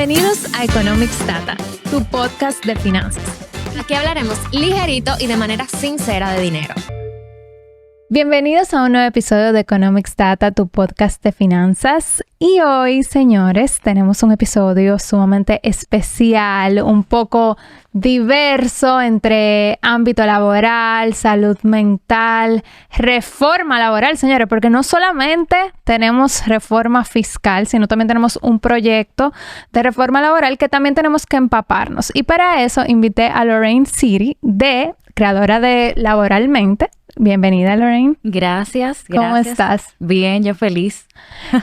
Bienvenidos a Economics Data, tu podcast de finanzas. Aquí hablaremos ligerito y de manera sincera de dinero. Bienvenidos a un nuevo episodio de Economics Data, tu podcast de finanzas. Y hoy, señores, tenemos un episodio sumamente especial, un poco diverso entre ámbito laboral, salud mental, reforma laboral, señores, porque no solamente tenemos reforma fiscal, sino también tenemos un proyecto de reforma laboral que también tenemos que empaparnos. Y para eso invité a Lorraine City, creadora de Laboralmente. Bienvenida, Lorraine. Gracias. ¿Cómo estás? Bien, yo feliz.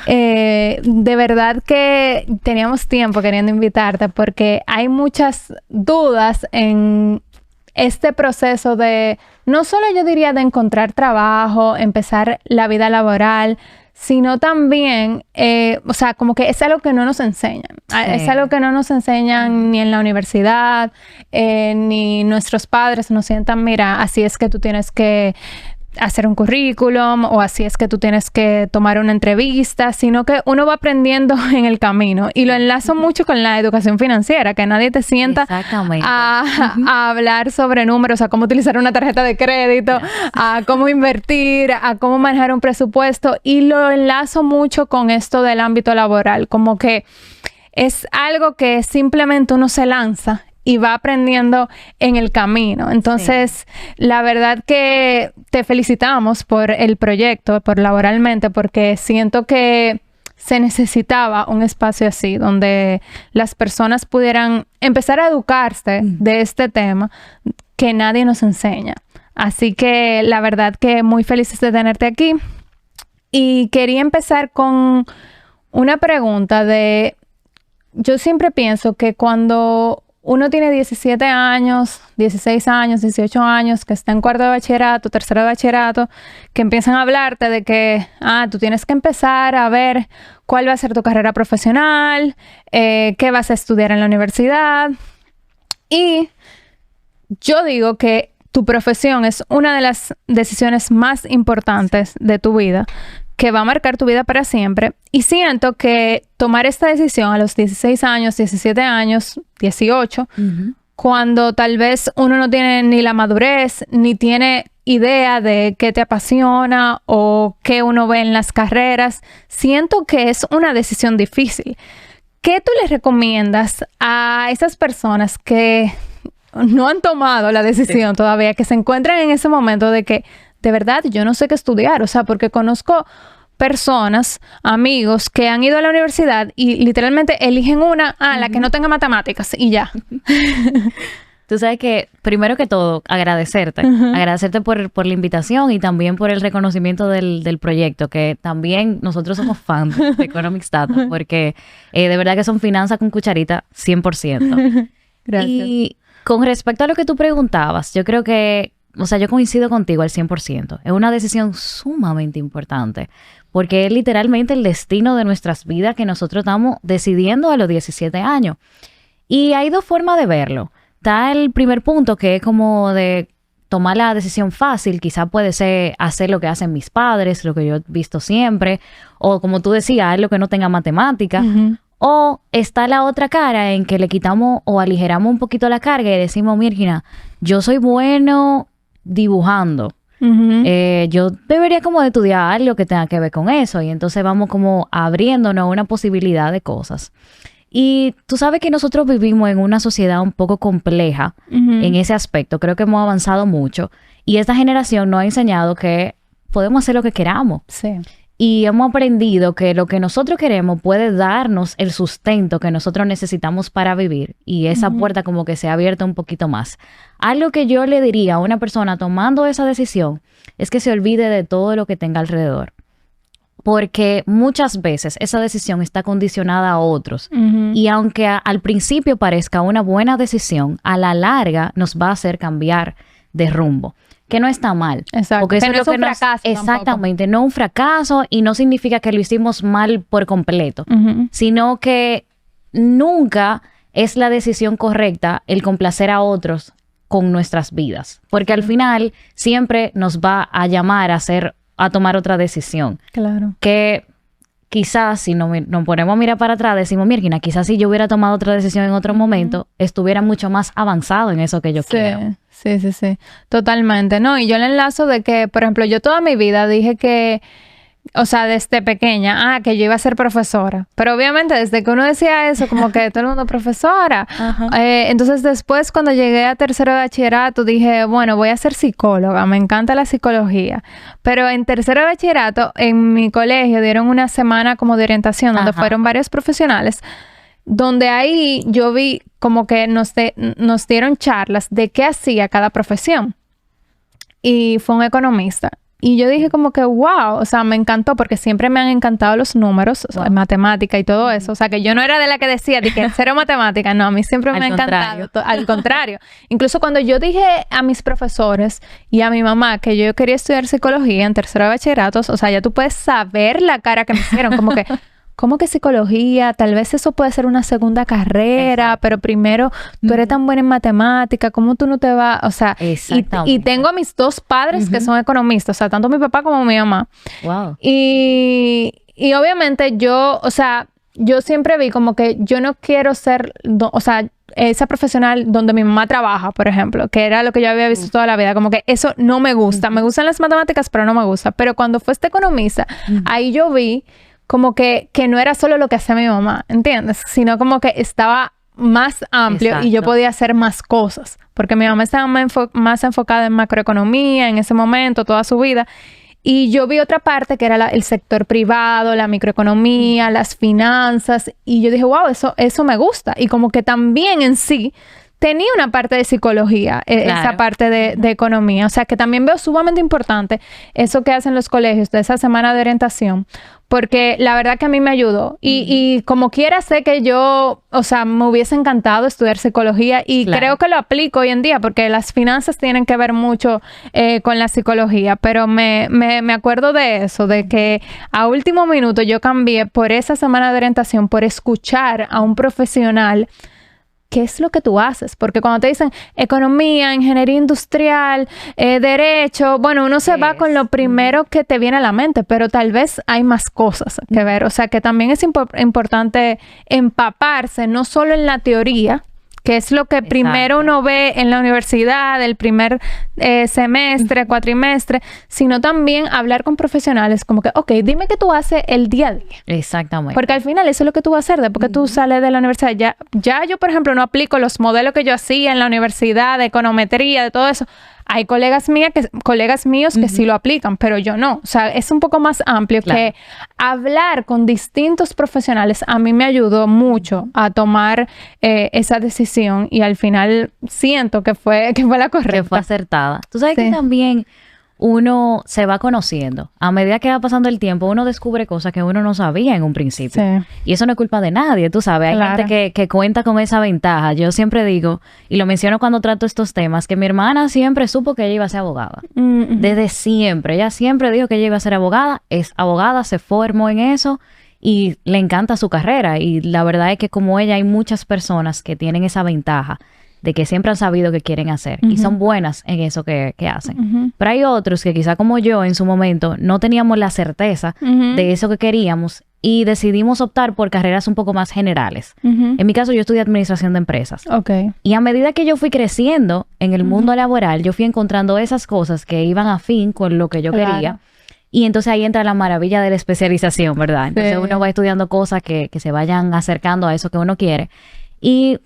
De verdad que teníamos tiempo queriendo invitarte porque hay muchas dudas en este proceso de, no solo yo diría de encontrar trabajo, empezar la vida laboral, sino también, como que es algo que no nos enseñan. Sí. Es algo que no nos enseñan ni en la universidad, ni nuestros padres nos sientan, mira, así es que tú tienes que hacer un currículum o así es que tú tienes que tomar una entrevista, sino que uno va aprendiendo en el camino. Y lo enlazo mucho con la educación financiera, que nadie te sienta a hablar sobre números, a cómo utilizar una tarjeta de crédito, a cómo invertir, a cómo manejar un presupuesto. Y lo enlazo mucho con esto del ámbito laboral, como que es algo que simplemente uno se lanza y va aprendiendo en el camino. Entonces, la verdad que te felicitamos por el proyecto, por Laboralmente, porque siento que se necesitaba un espacio así, donde las personas pudieran empezar a educarse de este tema que nadie nos enseña. Así que, la verdad que muy felices de tenerte aquí. Y quería empezar con una pregunta de... Yo siempre pienso que cuando uno tiene 17 años, 16 años, 18 años, que está en cuarto de bachillerato, tercero de bachillerato, que empiezan a hablarte de que, tú tienes que empezar a ver cuál va a ser tu carrera profesional, qué vas a estudiar en la universidad. Y yo digo que tu profesión es una de las decisiones más importantes de tu vida, que va a marcar tu vida para siempre. Y siento que tomar esta decisión a los 16 años, 17 años, 18, cuando tal vez uno no tiene ni la madurez, ni tiene idea de qué te apasiona o qué uno ve en las carreras, siento que es una decisión difícil. ¿Qué tú les recomiendas a esas personas que no han tomado la decisión todavía, que se encuentran en ese momento de que de verdad yo no sé qué estudiar? O sea, porque conozco personas, amigos que han ido a la universidad y literalmente eligen la que no tenga matemáticas y ya. Tú sabes que, primero que todo, agradecerte por la invitación y también por el reconocimiento del proyecto, que también nosotros somos fans de Economics Data, porque de verdad que son finanzas con cucharita 100%. Gracias. Y con respecto a lo que tú preguntabas, yo creo que, yo coincido contigo al 100%. Es una decisión sumamente importante, porque es literalmente el destino de nuestras vidas que nosotros estamos decidiendo a los 17 años. Y hay dos formas de verlo. Está el primer punto, que es como de tomar la decisión fácil. Quizá puede ser hacer lo que hacen mis padres, lo que yo he visto siempre, o como tú decías, lo que no tenga matemática. O está la otra cara en que le quitamos o aligeramos un poquito la carga y decimos, Mirgina, yo soy bueno dibujando. Yo debería como de estudiar algo que tenga que ver con eso. Y entonces vamos como abriéndonos a una posibilidad de cosas. Y tú sabes que nosotros vivimos en una sociedad un poco compleja en ese aspecto. Creo que hemos avanzado mucho. Y esta generación nos ha enseñado que podemos hacer lo que queramos. Sí. Y hemos aprendido que lo que nosotros queremos puede darnos el sustento que nosotros necesitamos para vivir. Y esa puerta como que se ha abierto un poquito más. Algo que yo le diría a una persona tomando esa decisión es que se olvide de todo lo que tenga alrededor. Porque muchas veces esa decisión está condicionada a otros. Y aunque al principio parezca una buena decisión, a la larga nos va a hacer cambiar de rumbo. Que no está mal. Exacto. Porque eso no es un fracaso. Exactamente. Tampoco. No un fracaso y no significa que lo hicimos mal por completo. Sino que nunca es la decisión correcta el complacer a otros con nuestras vidas. Porque al final siempre nos va a llamar a tomar otra decisión. Claro. Que quizás si nos ponemos a mirar para atrás, decimos, mira, quizás si yo hubiera tomado otra decisión en otro momento, estuviera mucho más avanzado en eso que yo quiero. Sí. Totalmente. No, y yo le enlazo de que, por ejemplo, yo toda mi vida dije que, o sea, desde pequeña, que yo iba a ser profesora. Pero obviamente desde que uno decía eso, como que todo el mundo profesora. Entonces después cuando llegué a tercero de bachillerato dije, bueno, voy a ser psicóloga. Me encanta la psicología. Pero en tercero de bachillerato, en mi colegio dieron una semana como de orientación donde fueron varios profesionales. Donde ahí yo vi como que nos dieron charlas de qué hacía cada profesión. Y fue un economista. Y yo dije como que, wow, o sea, me encantó porque siempre me han encantado los números, o sea, matemática y todo eso. O sea, que yo no era de la que decía de que cero matemática, no, a mí siempre me ha encantado. Al contrario. Incluso cuando yo dije a mis profesores y a mi mamá que yo quería estudiar psicología en tercero de bachillerato, o sea, ya tú puedes saber la cara que me hicieron, como que... ¿Cómo que psicología? Tal vez eso puede ser una segunda carrera, pero primero tú eres tan buena en matemática, ¿cómo tú no te vas? O sea, y tengo a mis dos padres que son economistas, o sea, tanto mi papá como mi mamá. Wow. Y obviamente yo, o sea, yo siempre vi como que yo no quiero ser, o sea, esa profesional donde mi mamá trabaja, por ejemplo, que era lo que yo había visto toda la vida, como que eso no me gusta. Me gustan las matemáticas, pero no me gusta. Pero cuando fue este economista, ahí yo vi como que no era solo lo que hacía mi mamá, ¿entiendes? Sino como que estaba más amplio y yo podía hacer más cosas. Porque mi mamá estaba más enfocada en macroeconomía en ese momento, toda su vida. Y yo vi otra parte que era el sector privado, la microeconomía, las finanzas. Y yo dije, wow, eso me gusta. Y como que también en sí tenía una parte de psicología, esa parte de economía. O sea, que también veo sumamente importante eso que hacen los colegios de esa semana de orientación. Porque la verdad que a mí me ayudó. Y como quiera sé que yo, o sea, me hubiese encantado estudiar psicología y creo que lo aplico hoy en día porque las finanzas tienen que ver mucho con la psicología. Pero me acuerdo de eso, de que a último minuto yo cambié por esa semana de orientación, por escuchar a un profesional. ¿Qué es lo que tú haces? Porque cuando te dicen economía, ingeniería industrial, derecho, bueno, uno se va con lo primero que te viene a la mente, pero tal vez hay más cosas que ver. O sea, que también es importante empaparse, no solo en la teoría, que es lo que primero uno ve en la universidad, el primer semestre, cuatrimestre, sino también hablar con profesionales como que, ok, dime qué tú haces el día a día. Exactamente. Porque al final eso es lo que tú vas a hacer después que tú sales de la universidad. Ya yo, por ejemplo, no aplico los modelos que yo hacía en la universidad, de econometría, de todo eso. Hay colegas míos que sí lo aplican, pero yo no. O sea, es un poco más amplio que hablar con distintos profesionales. A mí me ayudó mucho a tomar esa decisión y al final siento que fue la correcta. Que fue acertada. Tú sabes que también uno se va conociendo. A medida que va pasando el tiempo, uno descubre cosas que uno no sabía en un principio. Sí. Y eso no es culpa de nadie, tú sabes. Hay gente que cuenta con esa ventaja. Yo siempre digo, y lo menciono cuando trato estos temas, que mi hermana siempre supo que ella iba a ser abogada. Desde siempre. Ella siempre dijo que ella iba a ser abogada. Es abogada, se formó en eso y le encanta su carrera. Y la verdad es que como ella hay muchas personas que tienen esa ventaja de que siempre han sabido qué quieren hacer y son buenas en eso que hacen. Pero hay otros que quizá como yo en su momento no teníamos la certeza de eso que queríamos y decidimos optar por carreras un poco más generales. En mi caso yo estudié administración de empresas. Y a medida que yo fui creciendo en el mundo laboral, yo fui encontrando esas cosas que iban afín con lo que yo quería. Y entonces ahí entra la maravilla de la especialización, ¿verdad? Entonces uno va estudiando cosas que se vayan acercando a eso que uno quiere. Y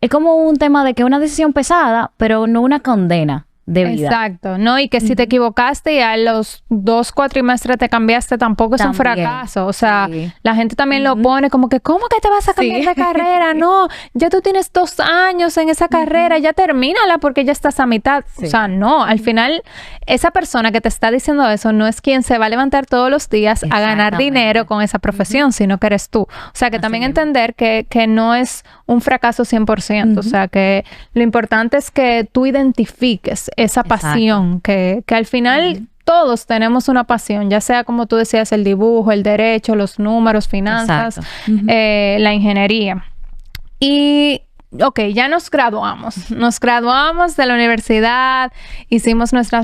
es como un tema de que una decisión pesada, pero no una condena de vida. Exacto, ¿no? Y que si te equivocaste y a los 2 cuatrimestres te cambiaste, tampoco es un fracaso. O sea, la gente también lo pone como que, ¿cómo que te vas a cambiar de carrera? No, ya tú tienes 2 años en esa carrera, ya termínala porque ya estás a mitad. O sea, no, al final, esa persona que te está diciendo eso no es quien se va a levantar todos los días a ganar dinero con esa profesión, sino que eres tú. O sea, que también entender que no es un fracaso 100%. O sea, que lo importante es que tú identifiques esa pasión, que al final todos tenemos una pasión, ya sea como tú decías, el dibujo, el derecho, los números, finanzas, la ingeniería. Y ok, ya nos graduamos de la universidad, hicimos nuestra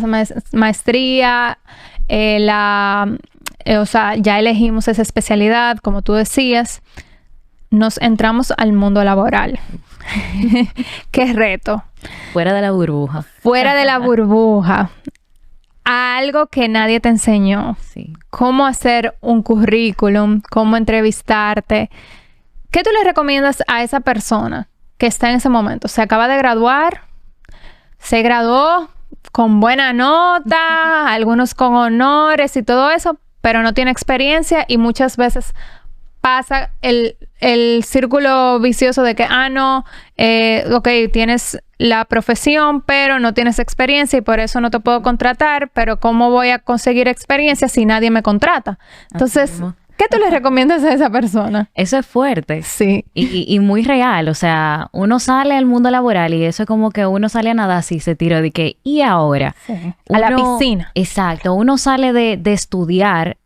maestría, o sea, ya elegimos esa especialidad, como tú decías, nos entramos al mundo laboral. ¡Qué reto! Fuera de la burbuja. Fuera de la burbuja. Algo que nadie te enseñó. Sí. Cómo hacer un currículum, cómo entrevistarte. ¿Qué tú le recomiendas a esa persona que está en ese momento? Se acaba de graduar, se graduó con buena nota, algunos con honores y todo eso, pero no tiene experiencia y muchas veces pasa el círculo vicioso de que, no, ok, tienes la profesión, pero no tienes experiencia y por eso no te puedo contratar, pero ¿cómo voy a conseguir experiencia si nadie me contrata? Entonces, ¿qué tú le recomiendas a esa persona? Eso es fuerte. Sí. Y muy real. O sea, uno sale al mundo laboral y eso es como que uno sale a nadar así, se tira de que, ¿y ahora? Sí. A la piscina. Exacto. Uno sale de estudiar,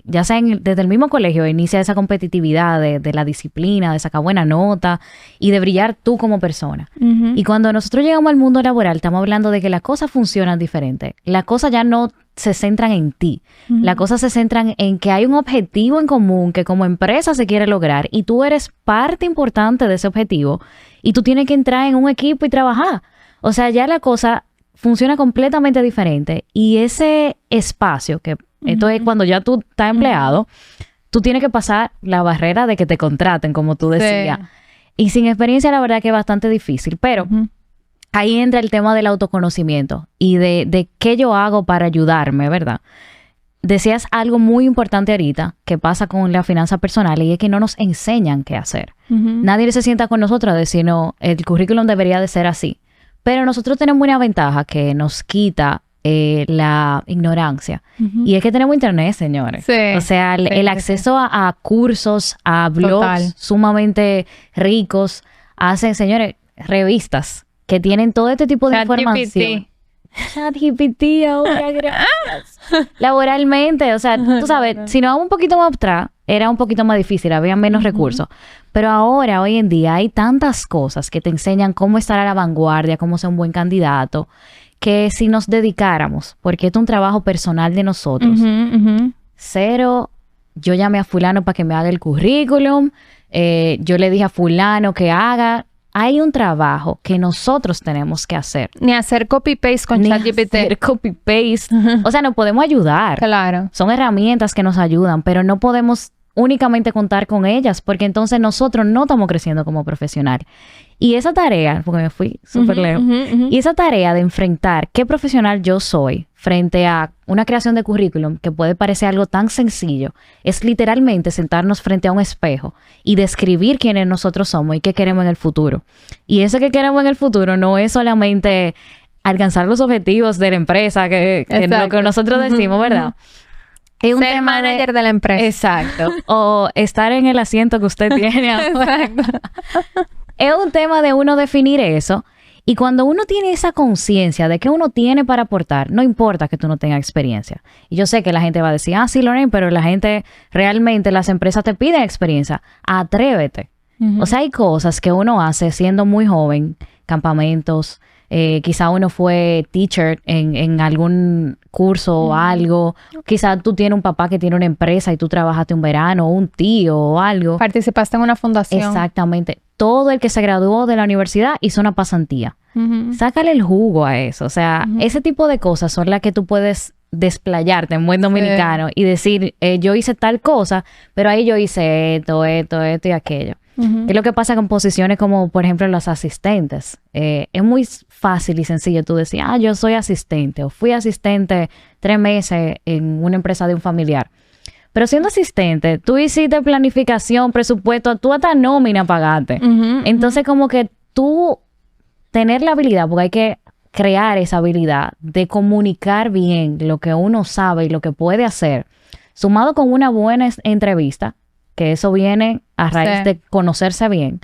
ya sea desde el mismo colegio, inicia esa competitividad de la disciplina, de sacar buena nota y de brillar tú como persona. Uh-huh. Y cuando nosotros llegamos al mundo laboral, estamos hablando de que las cosas funcionan diferente. Las cosas ya no se centran en ti. Uh-huh. Las cosas se centran en que hay un objetivo en común que como empresa se quiere lograr y tú eres parte importante de ese objetivo y tú tienes que entrar en un equipo y trabajar. O sea, ya la cosa funciona completamente diferente y ese espacio que esto es cuando ya tú estás empleado, tú tienes que pasar la barrera de que te contraten, como tú decías. Sí. Y sin experiencia, la verdad que es bastante difícil. Pero ahí entra el tema del autoconocimiento y de qué yo hago para ayudarme, ¿verdad? Decías algo muy importante ahorita que pasa con la finanza personal y es que no nos enseñan qué hacer. Nadie se sienta con nosotros a decir, no, el currículum debería de ser así. Pero nosotros tenemos una ventaja que nos quita la ignorancia. Y es que tenemos internet, señores. Sí, o sea, el acceso a cursos, a blogs sumamente ricos, hacen, señores, revistas que tienen todo este tipo de información. ChatGPT ahora, gracias. Laboralmente, o sea, tú sabes, si nos vamos un poquito más atrás, era un poquito más difícil, había menos recursos. Pero ahora, hoy en día, hay tantas cosas que te enseñan cómo estar a la vanguardia, cómo ser un buen candidato, que si nos dedicáramos, porque esto es un trabajo personal de nosotros, cero, yo llamé a fulano para que me haga el currículum, yo le dije a fulano que haga, hay un trabajo que nosotros tenemos que hacer. Ni hacer copy-paste con ChatGPT. Ni hacer copy-paste. O sea, nos podemos ayudar. Claro. Son herramientas que nos ayudan, pero no podemos únicamente contar con ellas, porque entonces nosotros no estamos creciendo como profesional. Y esa tarea, porque me fui súper lejos, y esa tarea de enfrentar qué profesional yo soy frente a una creación de currículum que puede parecer algo tan sencillo, es literalmente sentarnos frente a un espejo y describir quiénes nosotros somos y qué queremos en el futuro. Y eso que queremos en el futuro no es solamente alcanzar los objetivos de la empresa, que es lo que nosotros decimos, ¿verdad? Es un ser manager de la empresa. Exacto. O estar en el asiento que usted tiene ahora. Exacto. Es un tema de uno definir eso. Y cuando uno tiene esa conciencia de que uno tiene para aportar, no importa que tú no tengas experiencia. Y yo sé que la gente va a decir, sí, Lorraine, pero la gente realmente, las empresas te piden experiencia. Atrévete. O sea, hay cosas que uno hace siendo muy joven, campamentos, quizá uno fue teacher en algún curso o algo. Quizá tú tienes un papá que tiene una empresa y tú trabajaste un verano, o un tío o algo. Participaste en una fundación. Exactamente. Todo el que se graduó de la universidad hizo una pasantía. Sácale el jugo a eso. O sea, ese tipo de cosas son las que tú puedes desplayarte en buen dominicano y decir, yo hice tal cosa, pero ahí yo hice esto y aquello. ¿Qué es lo que pasa con posiciones como, por ejemplo, los asistentes? Es muy fácil y sencillo tú decir, yo soy asistente o fui asistente 3 meses en una empresa de un familiar. Pero siendo asistente, tú hiciste planificación, presupuesto, tú hasta nómina pagaste. Entonces, como que tú tener la habilidad, porque hay que crear esa habilidad de comunicar bien lo que uno sabe y lo que puede hacer, sumado con una buena entrevista, que eso viene a raíz de conocerse bien,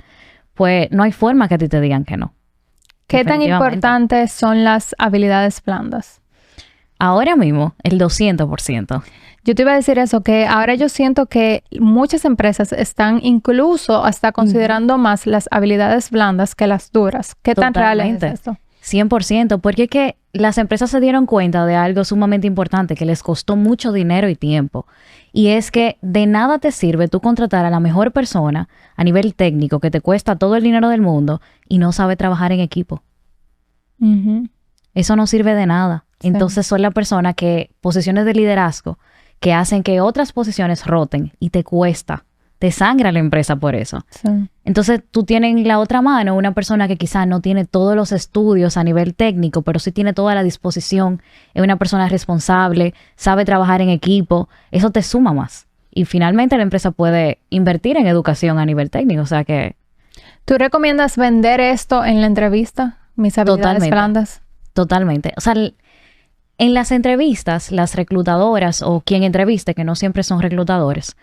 pues no hay forma que a ti te digan que no. ¿Qué tan importantes son las habilidades blandas? Ahora mismo, el 200%. Yo te iba a decir eso, que ahora yo siento que muchas empresas están incluso hasta considerando más las habilidades blandas que las duras. ¿Qué tan real es esto? 100%, porque es que las empresas se dieron cuenta de algo sumamente importante que les costó mucho dinero y tiempo. Y es que de nada te sirve tú contratar a la mejor persona a nivel técnico que te cuesta todo el dinero del mundo y no sabe trabajar en equipo. Eso no sirve de nada. Sí. Entonces son las personas que, posiciones de liderazgo, que hacen que otras posiciones roten y te cuesta. Te sangra la empresa por eso. Sí. Entonces, tú tienes en la otra mano una persona que quizás no tiene todos los estudios a nivel técnico, pero sí tiene toda la disposición, es una persona responsable, sabe trabajar en equipo. Eso te suma más. Y finalmente la empresa puede invertir en educación a nivel técnico. O sea que... ¿Tú recomiendas vender esto en la entrevista? Mis habilidades blandas. Totalmente. O sea, en las entrevistas, las reclutadoras o quien entreviste, que no siempre son reclutadores,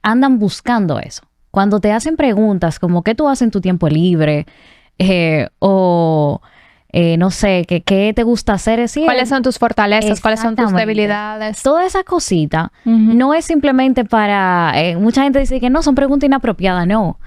andan buscando eso. Cuando te hacen preguntas como ¿qué tú haces en tu tiempo libre? No sé, ¿qué te gusta hacer? ¿Cuáles son tus fortalezas? ¿Cuáles son tus debilidades? Toda esa cosita no es simplemente para... mucha gente dice que no, son preguntas inapropiadas. No.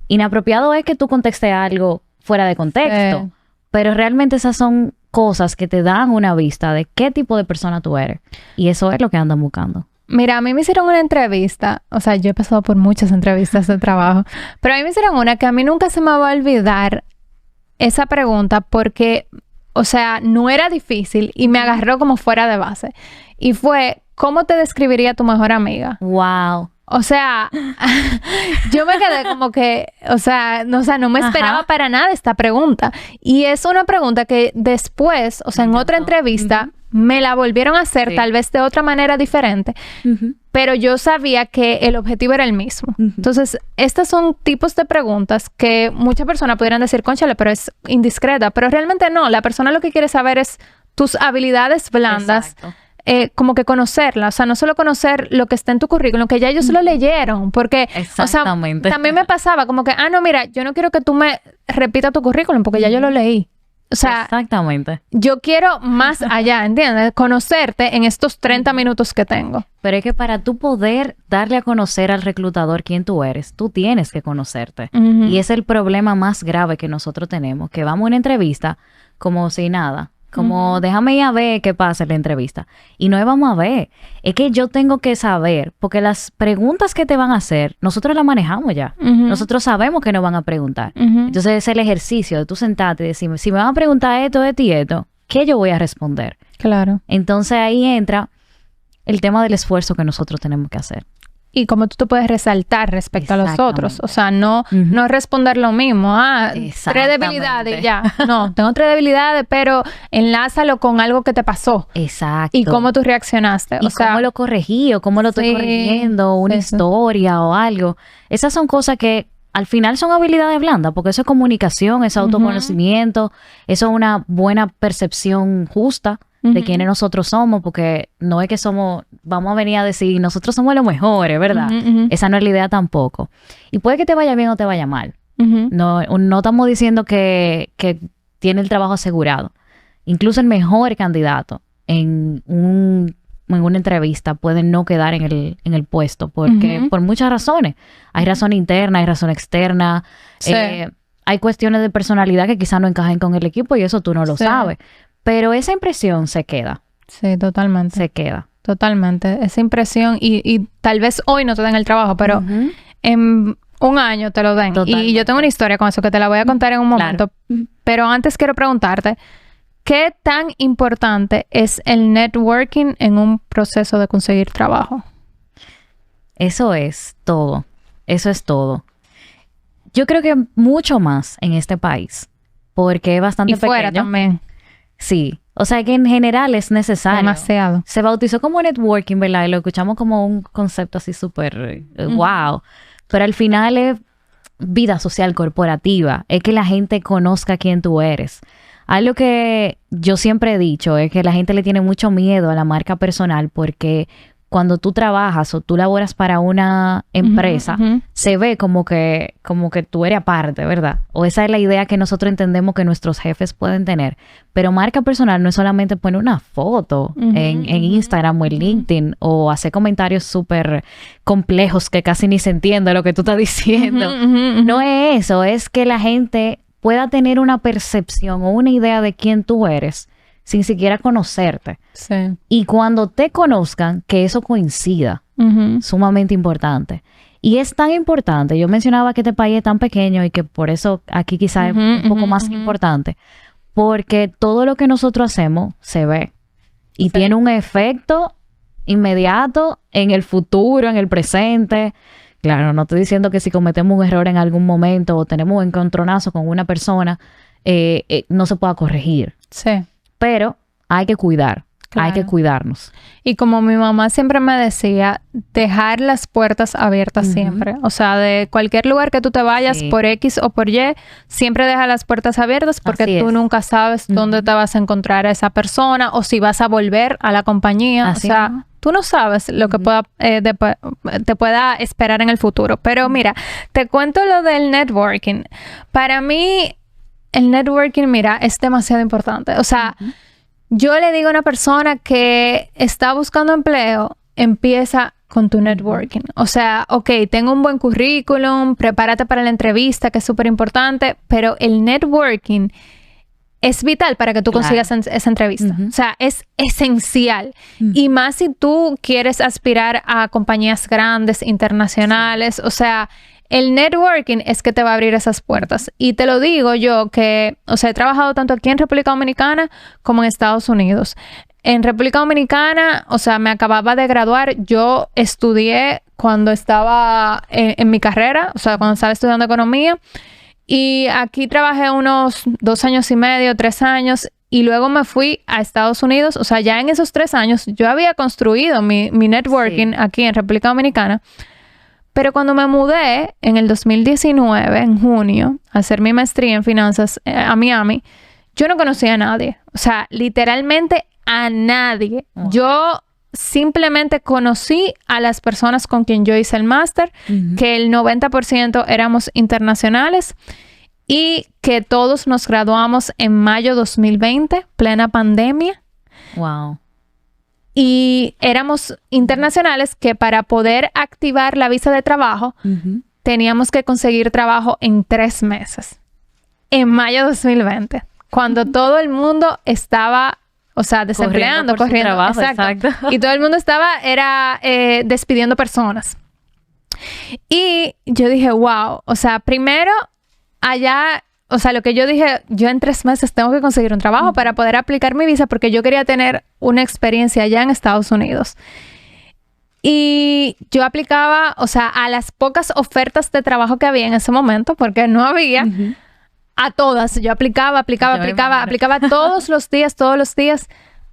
Inapropiado es que tú contestes algo fuera de contexto. Sí. Pero realmente esas son cosas que te dan una vista de qué tipo de persona tú eres. Y eso es lo que andan buscando. Mira, a mí me hicieron una entrevista, o sea, yo he pasado por muchas entrevistas de trabajo, pero a mí me hicieron una que a mí nunca se me va a olvidar esa pregunta porque, o sea, no era difícil y me agarró como fuera de base. Y fue, ¿cómo te describiría tu mejor amiga? Wow. O sea, yo me quedé como que, no me esperaba para nada esta pregunta. Y es una pregunta que después, o sea, en otra entrevista, me la volvieron a hacer, tal vez de otra manera diferente, pero yo sabía que el objetivo era el mismo. Entonces, estas son tipos de preguntas que muchas personas pudieran decir, cónchale, pero es indiscreta. Pero realmente no, la persona lo que quiere saber es tus habilidades blandas. Exacto. Como que conocerla, o sea, no solo conocer lo que está en tu currículum, que ya ellos lo leyeron, porque, o sea, también me pasaba como que, no, mira, yo no quiero que tú me repitas tu currículum, porque ya yo lo leí. O sea, exactamente. Yo quiero más allá, ¿entiendes? Conocerte en estos 30 minutos que tengo. Pero es que para tú poder darle a conocer al reclutador quién tú eres, tú tienes que conocerte. Y es el problema más grave que nosotros tenemos, que vamos a una entrevista como si nada. Como, déjame ir a ver qué pasa en la entrevista. Y no vamos a ver. Es que yo tengo que saber, porque las preguntas que te van a hacer, nosotros las manejamos ya. Nosotros sabemos que nos van a preguntar. Entonces, es el ejercicio de tú sentarte y decirme, si me van a preguntar esto, esto y esto, ¿qué yo voy a responder? Claro. Entonces, ahí entra el tema del esfuerzo que nosotros tenemos que hacer. Y cómo tú te puedes resaltar respecto a los otros. O sea, no responder lo mismo. 3 debilidades y ya. No, tengo 3 debilidades, pero enlázalo con algo que te pasó. Exacto. Y cómo tú reaccionaste. Y cómo lo corregí o cómo lo estoy corrigiendo, una historia o algo. Esas son cosas que al final son habilidades blandas, porque eso es comunicación, es autoconocimiento, eso es una buena percepción justa de quiénes nosotros somos, porque no es que vamos a venir a decir, nosotros somos los mejores, ¿verdad? Esa no es la idea tampoco. Y puede que te vaya bien o te vaya mal. No estamos diciendo que tiene el trabajo asegurado. Incluso el mejor candidato en una entrevista puede no quedar en el puesto, porque por muchas razones. Hay razón interna, hay razón externa. Sí. Hay cuestiones de personalidad que quizás no encajen con el equipo y eso tú no lo sabes. Pero esa impresión se queda. Sí, totalmente. Se queda. Totalmente. Esa impresión y tal vez hoy no te den el trabajo, pero en un año te lo den. Totalmente. Y yo tengo una historia con eso que te la voy a contar en un momento. Claro. Pero antes quiero preguntarte, ¿qué tan importante es el networking en un proceso de conseguir trabajo? Eso es todo. Eso es todo. Yo creo que mucho más en este país, porque es bastante pequeño. Y fuera también. Sí, o sea que en general es necesario. Demasiado. Se bautizó como networking, ¿verdad? Y lo escuchamos como un concepto así súper wow. Pero al final es vida social corporativa. Es que la gente conozca quién tú eres. Algo que yo siempre he dicho es que la gente le tiene mucho miedo a la marca personal porque cuando tú trabajas o tú laboras para una empresa, se ve como que tú eres aparte, ¿verdad? O esa es la idea que nosotros entendemos que nuestros jefes pueden tener. Pero marca personal no es solamente poner una foto en Instagram o en LinkedIn o hacer comentarios súper complejos que casi ni se entiende lo que tú estás diciendo. No es eso, es que la gente pueda tener una percepción o una idea de quién tú eres sin siquiera conocerte. Sí. Y cuando te conozcan, que eso coincida. Sumamente importante. Y es tan importante, yo mencionaba que este país es tan pequeño y que por eso aquí quizás es un poco más importante, porque todo lo que nosotros hacemos se ve y tiene un efecto inmediato en el futuro, en el presente. Claro, no estoy diciendo que si cometemos un error en algún momento o tenemos un encontronazo con una persona, no se pueda corregir. Sí. Pero hay que cuidar. Claro. Hay que cuidarnos. Y como mi mamá siempre me decía, dejar las puertas abiertas siempre. O sea, de cualquier lugar que tú te vayas, por X o por Y, siempre deja las puertas abiertas porque tú nunca sabes dónde te vas a encontrar a esa persona o si vas a volver a la compañía. Así o sea, tú no sabes lo que te pueda esperar en el futuro. Pero mira, te cuento lo del networking. Para mí, el networking, mira, es demasiado importante. O sea... Yo le digo a una persona que está buscando empleo, empieza con tu networking. O sea, ok, tengo un buen currículum, prepárate para la entrevista, que es súper importante, pero el networking es vital para que tú consigas esa entrevista. O sea, es esencial. Y más si tú quieres aspirar a compañías grandes, internacionales, o sea... El networking es que te va a abrir esas puertas. Y te lo digo yo que, o sea, he trabajado tanto aquí en República Dominicana como en Estados Unidos. En República Dominicana, o sea, me acababa de graduar. Yo estudié cuando estaba en mi carrera, o sea, cuando estaba estudiando economía. Y aquí trabajé unos 2 años y medio, 3 años. Y luego me fui a Estados Unidos. O sea, ya en esos 3 años yo había construido mi networking aquí en República Dominicana. Pero cuando me mudé en el 2019, en junio, a hacer mi maestría en finanzas a Miami, yo no conocía a nadie. O sea, literalmente a nadie. Yo simplemente conocí a las personas con quien yo hice el máster, que el 90% éramos internacionales y que todos nos graduamos en mayo 2020, plena pandemia. Wow. Y éramos internacionales que para poder activar la visa de trabajo, teníamos que conseguir trabajo en 3 meses. En mayo 2020. Cuando todo el mundo estaba, o sea, desempleando, corriendo. Trabajo, exacto. Y todo el mundo estaba, despidiendo personas. Y yo dije, wow. O sea, primero, allá... O sea, lo que yo dije, yo en 3 meses tengo que conseguir un trabajo para poder aplicar mi visa porque yo quería tener una experiencia allá en Estados Unidos. Y yo aplicaba, o sea, a las pocas ofertas de trabajo que había en ese momento, porque no había, a todas. Yo aplicaba todos los días,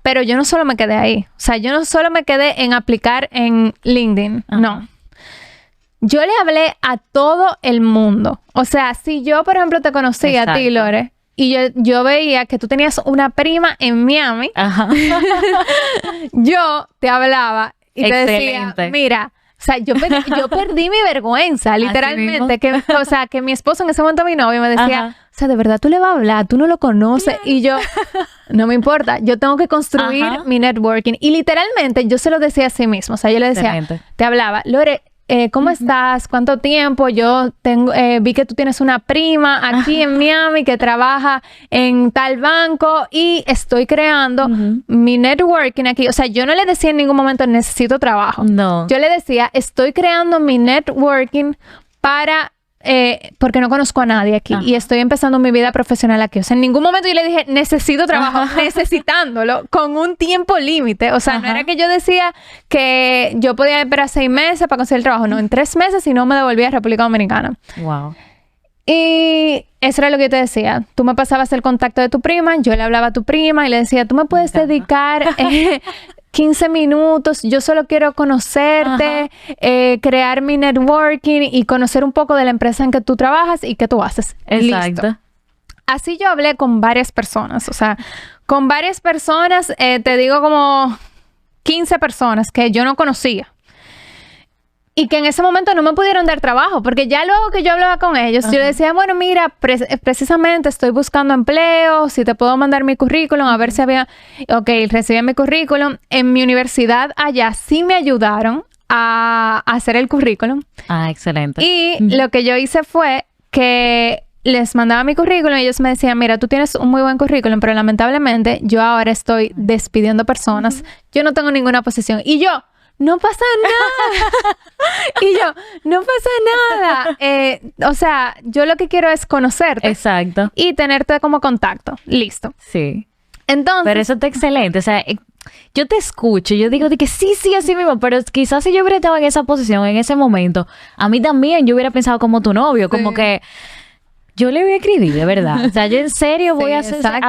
pero yo no solo me quedé ahí. O sea, yo no solo me quedé en aplicar en LinkedIn, no. Yo le hablé a todo el mundo. O sea, si yo, por ejemplo, te conocí a ti, Lore, y yo veía que tú tenías una prima en Miami, yo te hablaba y te decía, mira, o sea, yo perdí mi vergüenza, literalmente. O sea, que mi esposo en ese momento, mi novio, me decía, o sea, de verdad tú le vas a hablar, tú no lo conoces. Y yo, no me importa, yo tengo que construir mi networking. Y literalmente yo se lo decía a sí mismo. O sea, yo le decía, te hablaba, Lore, ¿cómo estás? ¿Cuánto tiempo? Yo vi que tú tienes una prima aquí en Miami que trabaja en tal banco y estoy creando mi networking aquí. O sea, yo no le decía en ningún momento necesito trabajo. No. Yo le decía, estoy creando mi networking para... porque no conozco a nadie aquí y estoy empezando mi vida profesional aquí. O sea, en ningún momento yo le dije, necesito trabajo, necesitándolo, con un tiempo límite. O sea, no era que yo decía que yo podía esperar 6 meses para conseguir el trabajo. No, en 3 meses y no me devolví a República Dominicana. Wow. Y eso era lo que yo te decía. Tú me pasabas el contacto de tu prima, yo le hablaba a tu prima y le decía, tú me puedes dedicar 15 minutos, yo solo quiero conocerte, crear mi networking y conocer un poco de la empresa en que tú trabajas y qué tú haces. Exacto. Listo. Así yo hablé con varias personas. O sea, con varias personas, te digo como 15 personas que yo no conocía. Y que en ese momento no me pudieron dar trabajo, porque ya luego que yo hablaba con ellos, yo les decía, bueno, mira, precisamente estoy buscando empleo, si te puedo mandar mi currículum, a ver si había... Ok, recibí mi currículum. En mi universidad allá sí me ayudaron a hacer el currículum. Ah, excelente. Y lo que yo hice fue que les mandaba mi currículum y ellos me decían, mira, tú tienes un muy buen currículum, pero lamentablemente yo ahora estoy despidiendo personas. Yo no tengo ninguna posición. Y yo, no pasa nada. Y yo, no pasa nada. O sea, yo lo que quiero es conocerte. Exacto. Y tenerte como contacto. Listo. Sí. Entonces... Pero eso está excelente. O sea, yo te escucho. Yo digo de que sí, así mismo. Pero quizás si yo hubiera estado en esa posición, en ese momento, a mí también yo hubiera pensado como tu novio. Como que yo le voy a escribir, de verdad. O sea, yo en serio voy a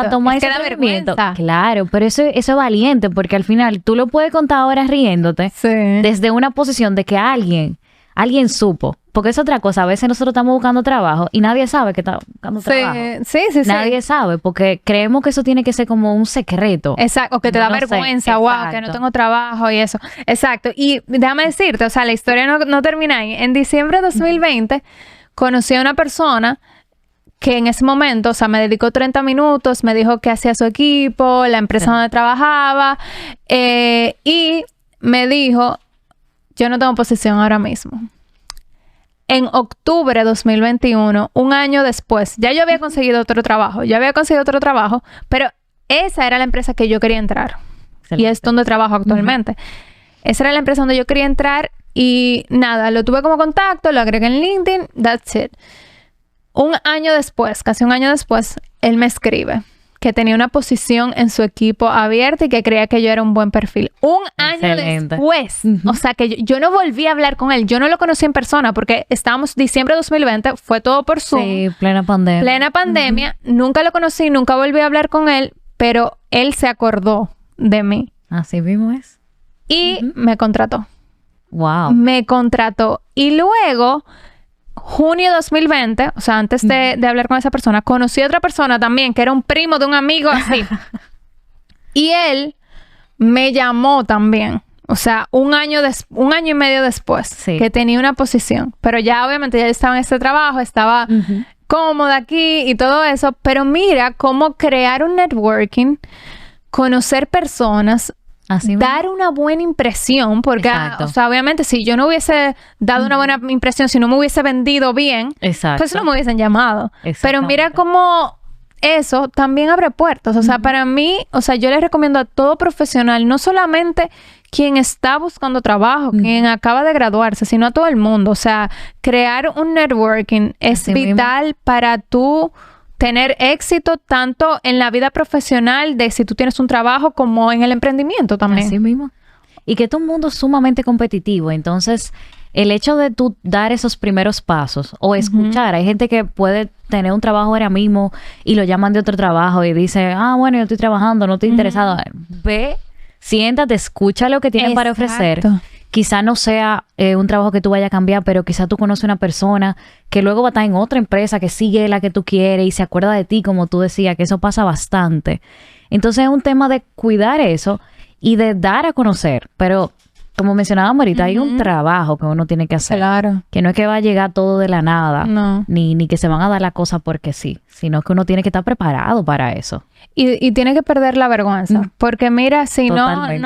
tomar ese atrevimiento. Claro, pero eso es valiente. Porque al final tú lo puedes contar ahora riéndote. Sí. Desde una posición de que alguien supo. Porque es otra cosa. A veces nosotros estamos buscando trabajo y nadie sabe que está buscando trabajo. Sí. Nadie sabe porque creemos que eso tiene que ser como un secreto. Exacto. O que te da vergüenza. Wow, que no tengo trabajo y eso. Exacto. Y déjame decirte, o sea, la historia no termina ahí. En diciembre de 2020 conocí a una persona que en ese momento, o sea, me dedicó 30 minutos, me dijo qué hacía su equipo, la empresa donde trabajaba, y me dijo, yo no tengo posición ahora mismo. En octubre de 2021, un año después, ya yo había conseguido otro trabajo. Pero esa era la empresa que yo quería entrar. Excelente. Y es donde trabajo actualmente. Esa era la empresa donde yo quería entrar y nada, lo tuve como contacto, lo agregué en LinkedIn, that's it. Casi un año después, él me escribe que tenía una posición en su equipo abierta y que creía que yo era un buen perfil. Un año después. O sea, que yo no volví a hablar con él. Yo no lo conocí en persona porque estábamos diciembre de 2020. Fue todo por Zoom. Sí, plena pandemia. Nunca lo conocí, nunca volví a hablar con él, pero él se acordó de mí. Así mismo es. Y me contrató. Wow. Me contrató. Y luego... junio de 2020, o sea, antes de hablar con esa persona, conocí a otra persona también, que era un primo de un amigo así. Y él me llamó también. O sea, un año y medio después, que tenía una posición. Pero ya, obviamente, ya estaba en este trabajo, estaba cómoda aquí y todo eso. Pero mira cómo crear un networking, conocer personas... dar una buena impresión, porque, o sea, obviamente, si yo no hubiese dado una buena impresión, si no me hubiese vendido bien, pues no me hubiesen llamado. Pero mira cómo eso también abre puertas. O sea, para mí, o sea, yo les recomiendo a todo profesional, no solamente quien está buscando trabajo, quien acaba de graduarse, sino a todo el mundo. O sea, crear un networking es vital para tú tener éxito tanto en la vida profesional de si tú tienes un trabajo como en el emprendimiento también. Así mismo. Y que es un mundo sumamente competitivo. Entonces, el hecho de tú dar esos primeros pasos o escuchar, hay gente que puede tener un trabajo ahora mismo y lo llaman de otro trabajo y dice, bueno, yo estoy trabajando, no estoy interesado. Ve, siéntate, escucha lo que tienen para ofrecer. Quizá no sea un trabajo que tú vayas a cambiar, pero quizá tú conoces una persona que luego va a estar en otra empresa que sigue la que tú quieres y se acuerda de ti, como tú decías, que eso pasa bastante. Entonces es un tema de cuidar eso y de dar a conocer. Pero como mencionábamos ahorita, hay un trabajo que uno tiene que hacer. Claro. Que no es que va a llegar todo de la nada. No. Ni que se van a dar la cosa porque sí. Sino que uno tiene que estar preparado para eso. Y tiene que perder la vergüenza. Porque mira, si no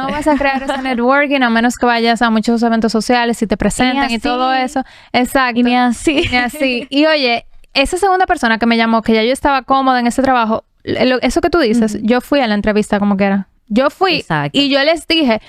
vas a crear ese networking, a menos que vayas a muchos eventos sociales y te presentan y todo eso. Exacto. Y ni así. Y oye, esa segunda persona que me llamó, que ya yo estaba cómoda en ese trabajo, eso que tú dices, yo fui a la entrevista como que era. Yo fui. Exacto. Y yo les dije...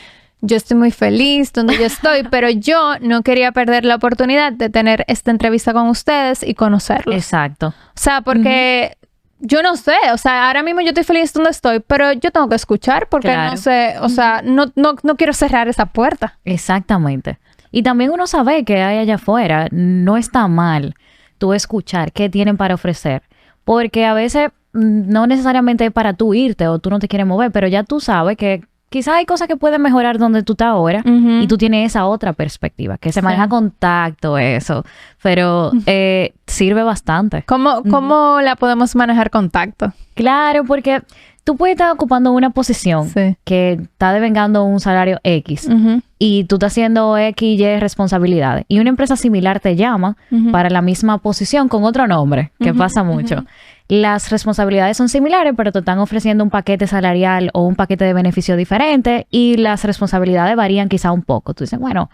yo estoy muy feliz donde yo estoy, pero yo no quería perder la oportunidad de tener esta entrevista con ustedes y conocerlos. Exacto. O sea, porque yo no sé, o sea, ahora mismo yo estoy feliz donde estoy, pero yo tengo que escuchar porque no sé, o sea, no quiero cerrar esa puerta. Exactamente. Y también uno sabe que hay allá afuera, no está mal tú escuchar qué tienen para ofrecer, porque a veces no necesariamente es para tú irte o tú no te quieres mover, pero ya tú sabes que quizás hay cosas que pueden mejorar donde tú estás ahora y tú tienes esa otra perspectiva, que se maneja contacto, eso. Pero sirve bastante. ¿Cómo la podemos manejar contacto? Claro, porque tú puedes estar ocupando una posición que está devengando un salario X y tú estás haciendo X y responsabilidades. Y una empresa similar te llama para la misma posición con otro nombre, que pasa mucho. Las responsabilidades son similares, pero te están ofreciendo un paquete salarial o un paquete de beneficio diferente y las responsabilidades varían quizá un poco. Tú dices, bueno,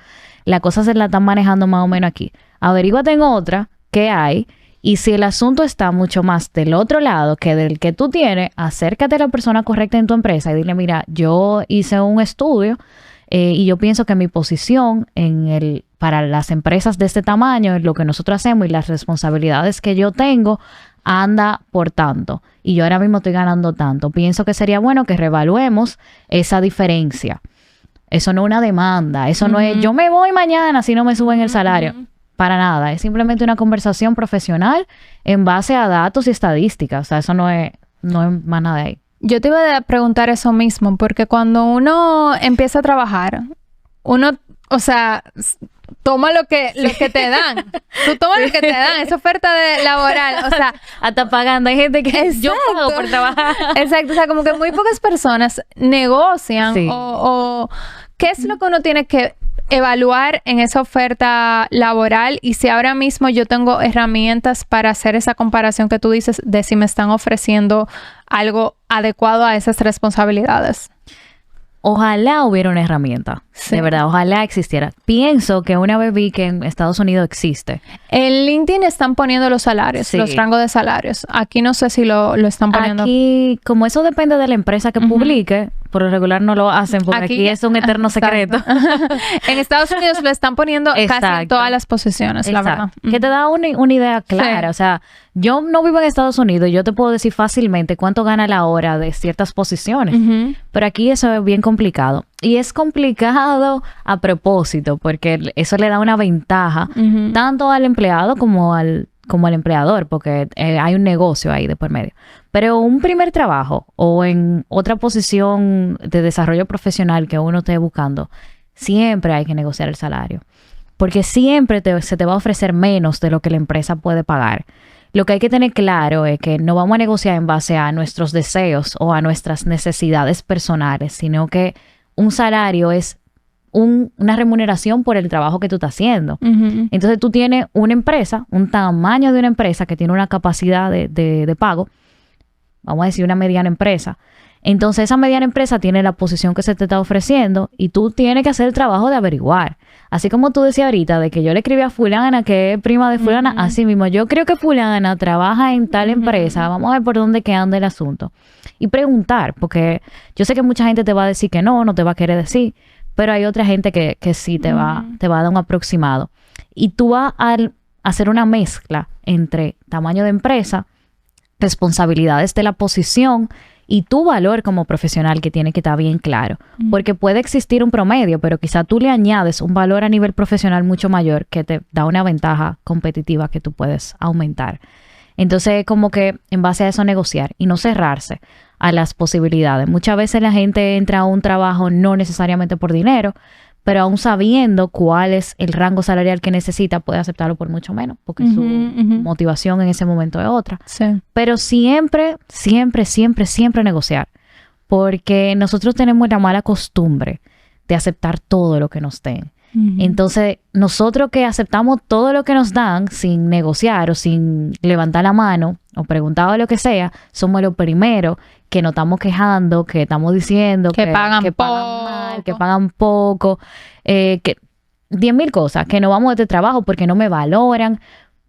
la cosa se la están manejando más o menos aquí. Averíguate en otra que hay Y si el asunto está mucho más del otro lado que del que tú tienes, acércate a la persona correcta en tu empresa y dile, mira, yo hice un estudio y yo pienso que mi posición para las empresas de este tamaño, en lo que nosotros hacemos y las responsabilidades que yo tengo, anda por tanto. Y yo ahora mismo estoy ganando tanto. Pienso que sería bueno que reevaluemos esa diferencia. Eso no es una demanda. Eso no es, yo me voy mañana si no me suben el salario. Para nada. Es simplemente una conversación profesional en base a datos y estadísticas. O sea, eso no es más nada de ahí. Yo te iba a preguntar eso mismo, porque cuando uno empieza a trabajar, uno, o sea, toma lo que te dan. Tú tomas lo que te dan. Es oferta laboral. O sea, hasta pagando. Hay gente que yo pago por trabajar. Exacto. O sea, como que muy pocas personas negocian o qué es lo que uno tiene que evaluar en esa oferta laboral y si ahora mismo yo tengo herramientas para hacer esa comparación que tú dices de si me están ofreciendo algo adecuado a esas responsabilidades. Ojalá hubiera una herramienta. Sí. De verdad, ojalá existiera. Pienso que una vez vi que en Estados Unidos existe. En LinkedIn están poniendo los salarios, los rangos de salarios. Aquí no sé si lo están poniendo. Aquí, como eso depende de la empresa que publique, por lo regular no lo hacen porque aquí es un eterno secreto. En Estados Unidos lo están poniendo casi en todas las posiciones, la verdad. Que te da una idea clara. O sea, yo no vivo en Estados Unidos y yo te puedo decir fácilmente cuánto gana la hora de ciertas posiciones. Pero aquí eso es bien complicado. Y es complicado a propósito porque eso le da una ventaja tanto al empleado como al empleador porque hay un negocio ahí de por medio. Pero un primer trabajo o en otra posición de desarrollo profesional que uno esté buscando, siempre hay que negociar el salario. Porque siempre se te va a ofrecer menos de lo que la empresa puede pagar. Lo que hay que tener claro es que no vamos a negociar en base a nuestros deseos o a nuestras necesidades personales, sino que un salario es una remuneración por el trabajo que tú estás haciendo. Entonces tú tienes una empresa, un tamaño de una empresa que tiene una capacidad de pago, vamos a decir una mediana empresa. Entonces esa mediana empresa tiene la posición que se te está ofreciendo y tú tienes que hacer el trabajo de averiguar. Así como tú decías ahorita de que yo le escribí a fulana que es prima de fulana, así mismo yo creo que fulana trabaja en tal empresa, vamos a ver por dónde que anda el asunto. Y preguntar, porque yo sé que mucha gente te va a decir que no te va a querer decir, pero hay otra gente que sí te va a dar un aproximado. Y tú vas a hacer una mezcla entre tamaño de empresa, responsabilidades de la posición y tu valor como profesional que tiene que estar bien claro. Porque puede existir un promedio, pero quizá tú le añades un valor a nivel profesional mucho mayor que te da una ventaja competitiva que tú puedes aumentar. Entonces, como que en base a eso negociar y no cerrarse a las posibilidades. Muchas veces la gente entra a un trabajo no necesariamente por dinero, pero aún sabiendo cuál es el rango salarial que necesita, puede aceptarlo por mucho menos, porque su motivación en ese momento es otra. Sí. Pero siempre, siempre, siempre, siempre negociar, porque nosotros tenemos la mala costumbre de aceptar todo lo que nos den. Entonces, nosotros que aceptamos todo lo que nos dan sin negociar o sin levantar la mano o preguntar o lo que sea, somos los primeros que nos estamos quejando, que estamos diciendo que pagan mal, que pagan poco, que 10,000 cosas, que no vamos a este trabajo porque no me valoran,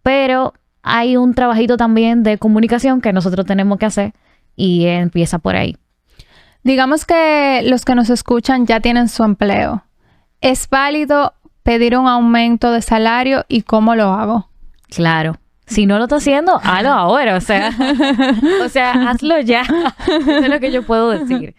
pero hay un trabajito también de comunicación que nosotros tenemos que hacer y empieza por ahí. Digamos que los que nos escuchan ya tienen su empleo. ¿Es válido pedir un aumento de salario y cómo lo hago? Claro. Si no lo está haciendo, hazlo ahora. O sea, hazlo ya. Eso es lo que yo puedo decir.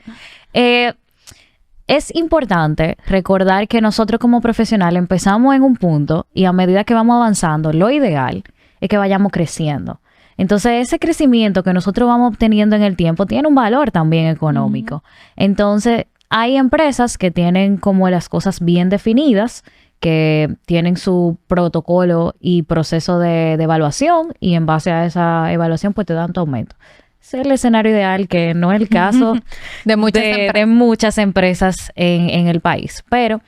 Es importante recordar que nosotros como profesionales empezamos en un punto y a medida que vamos avanzando, lo ideal es que vayamos creciendo. Entonces, ese crecimiento que nosotros vamos obteniendo en el tiempo tiene un valor también económico. Entonces, hay empresas que tienen como las cosas bien definidas, que tienen su protocolo y proceso de evaluación y en base a esa evaluación pues te dan tu aumento. Ese es el escenario ideal, que no es el caso de muchas empresas en el país. Pero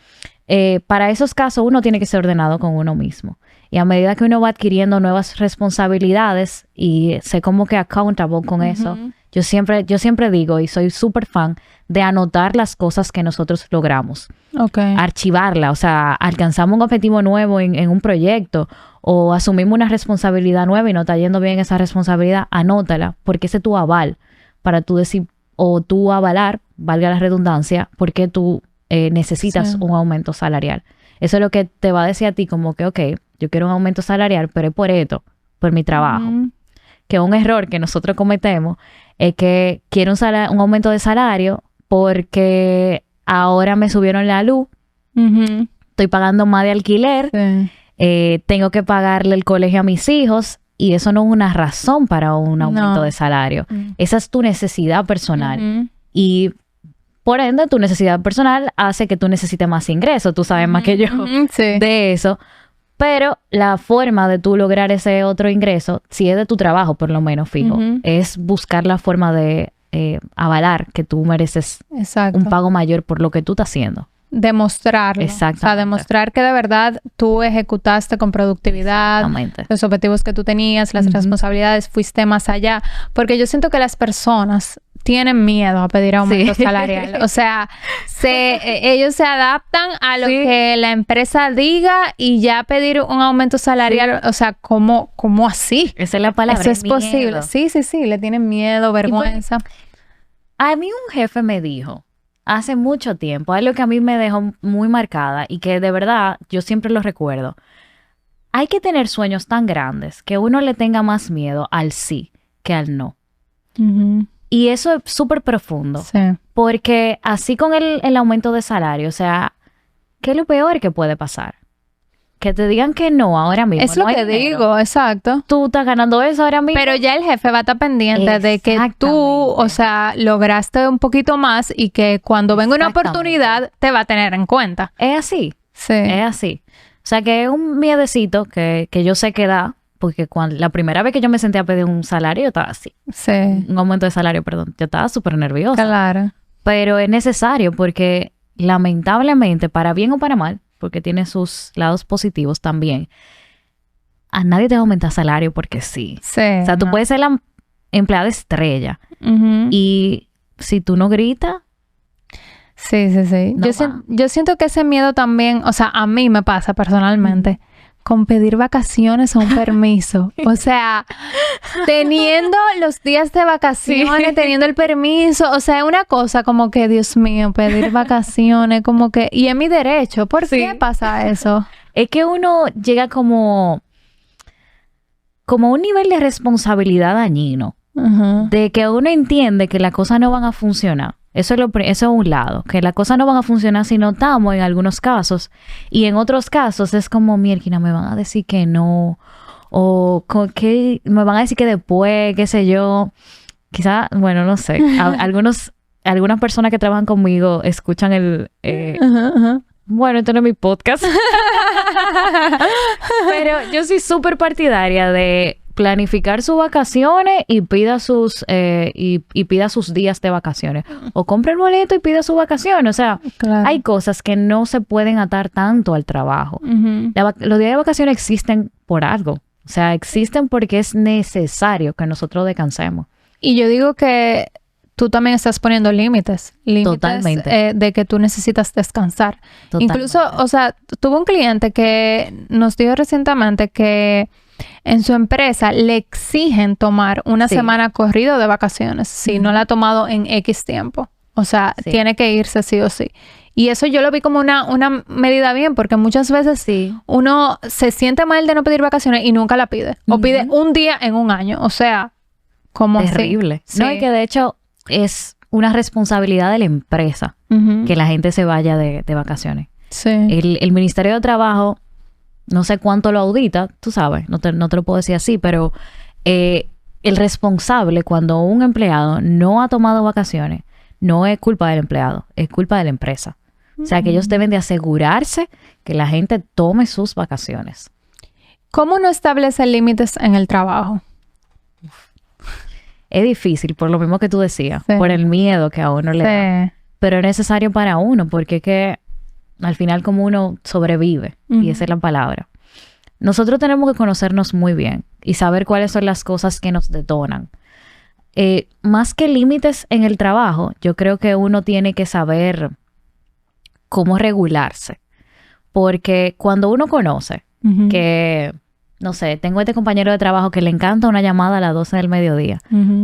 para esos casos uno tiene que ser ordenado con uno mismo. Y a medida que uno va adquiriendo nuevas responsabilidades y sé como que accountable con eso, yo siempre digo, y soy súper fan, de anotar las cosas que nosotros logramos. Okay. Archivarla, o sea, alcanzamos un objetivo nuevo en un proyecto o asumimos una responsabilidad nueva y no está yendo bien esa responsabilidad, anótala, porque ese es tu aval para tú decir, o tú avalar, valga la redundancia, porque tú necesitas un aumento salarial. Eso es lo que te va a decir a ti como que, ok, yo quiero un aumento salarial, pero es por esto, por mi trabajo. Que un error que nosotros cometemos es que quiero un aumento de salario porque ahora me subieron la luz, estoy pagando más de alquiler, tengo que pagarle el colegio a mis hijos y eso no es una razón para un aumento de salario. Esa es tu necesidad personal. Y por ende, tu necesidad personal hace que tú necesites más ingresos. Tú sabes más que yo de eso. Pero la forma de tú lograr ese otro ingreso, si es de tu trabajo por lo menos, fijo, es buscar la forma de avalar que tú mereces un pago mayor por lo que tú estás haciendo. Demostrarlo. Exactamente. O sea, demostrar que de verdad tú ejecutaste con productividad los objetivos que tú tenías, las responsabilidades, fuiste más allá. Porque yo siento que las personas tienen miedo a pedir aumento salarial. O sea, ellos se adaptan a lo que la empresa diga y ya pedir un aumento salarial, o sea, ¿cómo así? Esa es la palabra. Eso es posible. Sí, le tienen miedo, vergüenza. A mí un jefe me dijo hace mucho tiempo, algo que a mí me dejó muy marcada y que de verdad yo siempre lo recuerdo. Hay que tener sueños tan grandes que uno le tenga más miedo al sí que al no. Y eso es súper profundo. Porque así con el aumento de salario, o sea, ¿qué es lo peor que puede pasar? Que te digan que no ahora mismo. Es lo que digo, exacto. Tú estás ganando eso ahora mismo. Pero ya el jefe va a estar pendiente de que tú, o sea, lograste un poquito más y que cuando venga una oportunidad te va a tener en cuenta. Es así. Es así. O sea, que es un miedecito que yo sé que da, porque la primera vez que yo me senté a pedir un salario, yo estaba así. Un aumento de salario, perdón. Yo estaba súper nerviosa. Claro. Pero es necesario porque lamentablemente, para bien o para mal, porque tiene sus lados positivos también, a nadie te va a aumentar salario porque sí. O sea, tú puedes ser la empleada estrella y si tú no gritas... Sí. Yo siento que ese miedo también, o sea, a mí me pasa personalmente con pedir vacaciones o un permiso. O sea, teniendo los días de vacaciones, teniendo el permiso, o sea, es una cosa como que, Dios mío, pedir vacaciones, como que... Y es mi derecho. ¿Por qué pasa eso? Es que uno llega como un nivel de responsabilidad dañino. De que uno entiende que las cosas no van a funcionar. Eso es un lado, que las cosas no van a funcionar si no estamos en algunos casos. Y en otros casos es como, mierda, me van a decir que no. O que me van a decir que después, qué sé yo. Quizá, bueno, no sé. Algunas personas que trabajan conmigo escuchan bueno, esto no es mi podcast. Pero yo soy súper partidaria de planificar sus vacaciones y pida sus días de vacaciones. O compre el boleto y pida sus vacaciones. O sea, hay cosas que no se pueden atar tanto al trabajo. Los días de vacaciones existen por algo. O sea, existen porque es necesario que nosotros descansemos. Y yo digo que tú también estás poniendo límites. Totalmente. De que tú necesitas descansar. Totalmente. Incluso, o sea, tuve un cliente que nos dijo recientemente que en su empresa le exigen tomar una semana corrido de vacaciones si no la ha tomado en X tiempo. O sea, tiene que irse sí o sí. Y eso yo lo vi como una medida bien, porque muchas veces uno se siente mal de no pedir vacaciones y nunca la pide. O pide un día en un año. O sea, como terrible. No, y que de hecho es una responsabilidad de la empresa que la gente se vaya de vacaciones. El Ministerio de Trabajo, no sé cuánto lo audita, tú sabes, no te lo puedo decir así, pero el responsable cuando un empleado no ha tomado vacaciones no es culpa del empleado, es culpa de la empresa. O sea, que ellos deben de asegurarse que la gente tome sus vacaciones. ¿Cómo no establece límites en el trabajo? Es difícil, por lo mismo que tú decías, por el miedo que a uno le da. Pero es necesario para uno, porque es que al final como uno sobrevive, y esa es la palabra. Nosotros tenemos que conocernos muy bien y saber cuáles son las cosas que nos detonan. más que límites en el trabajo, yo creo que uno tiene que saber cómo regularse. Porque cuando uno conoce que, no sé, tengo este compañero de trabajo que le encanta una llamada a las 12 del mediodía,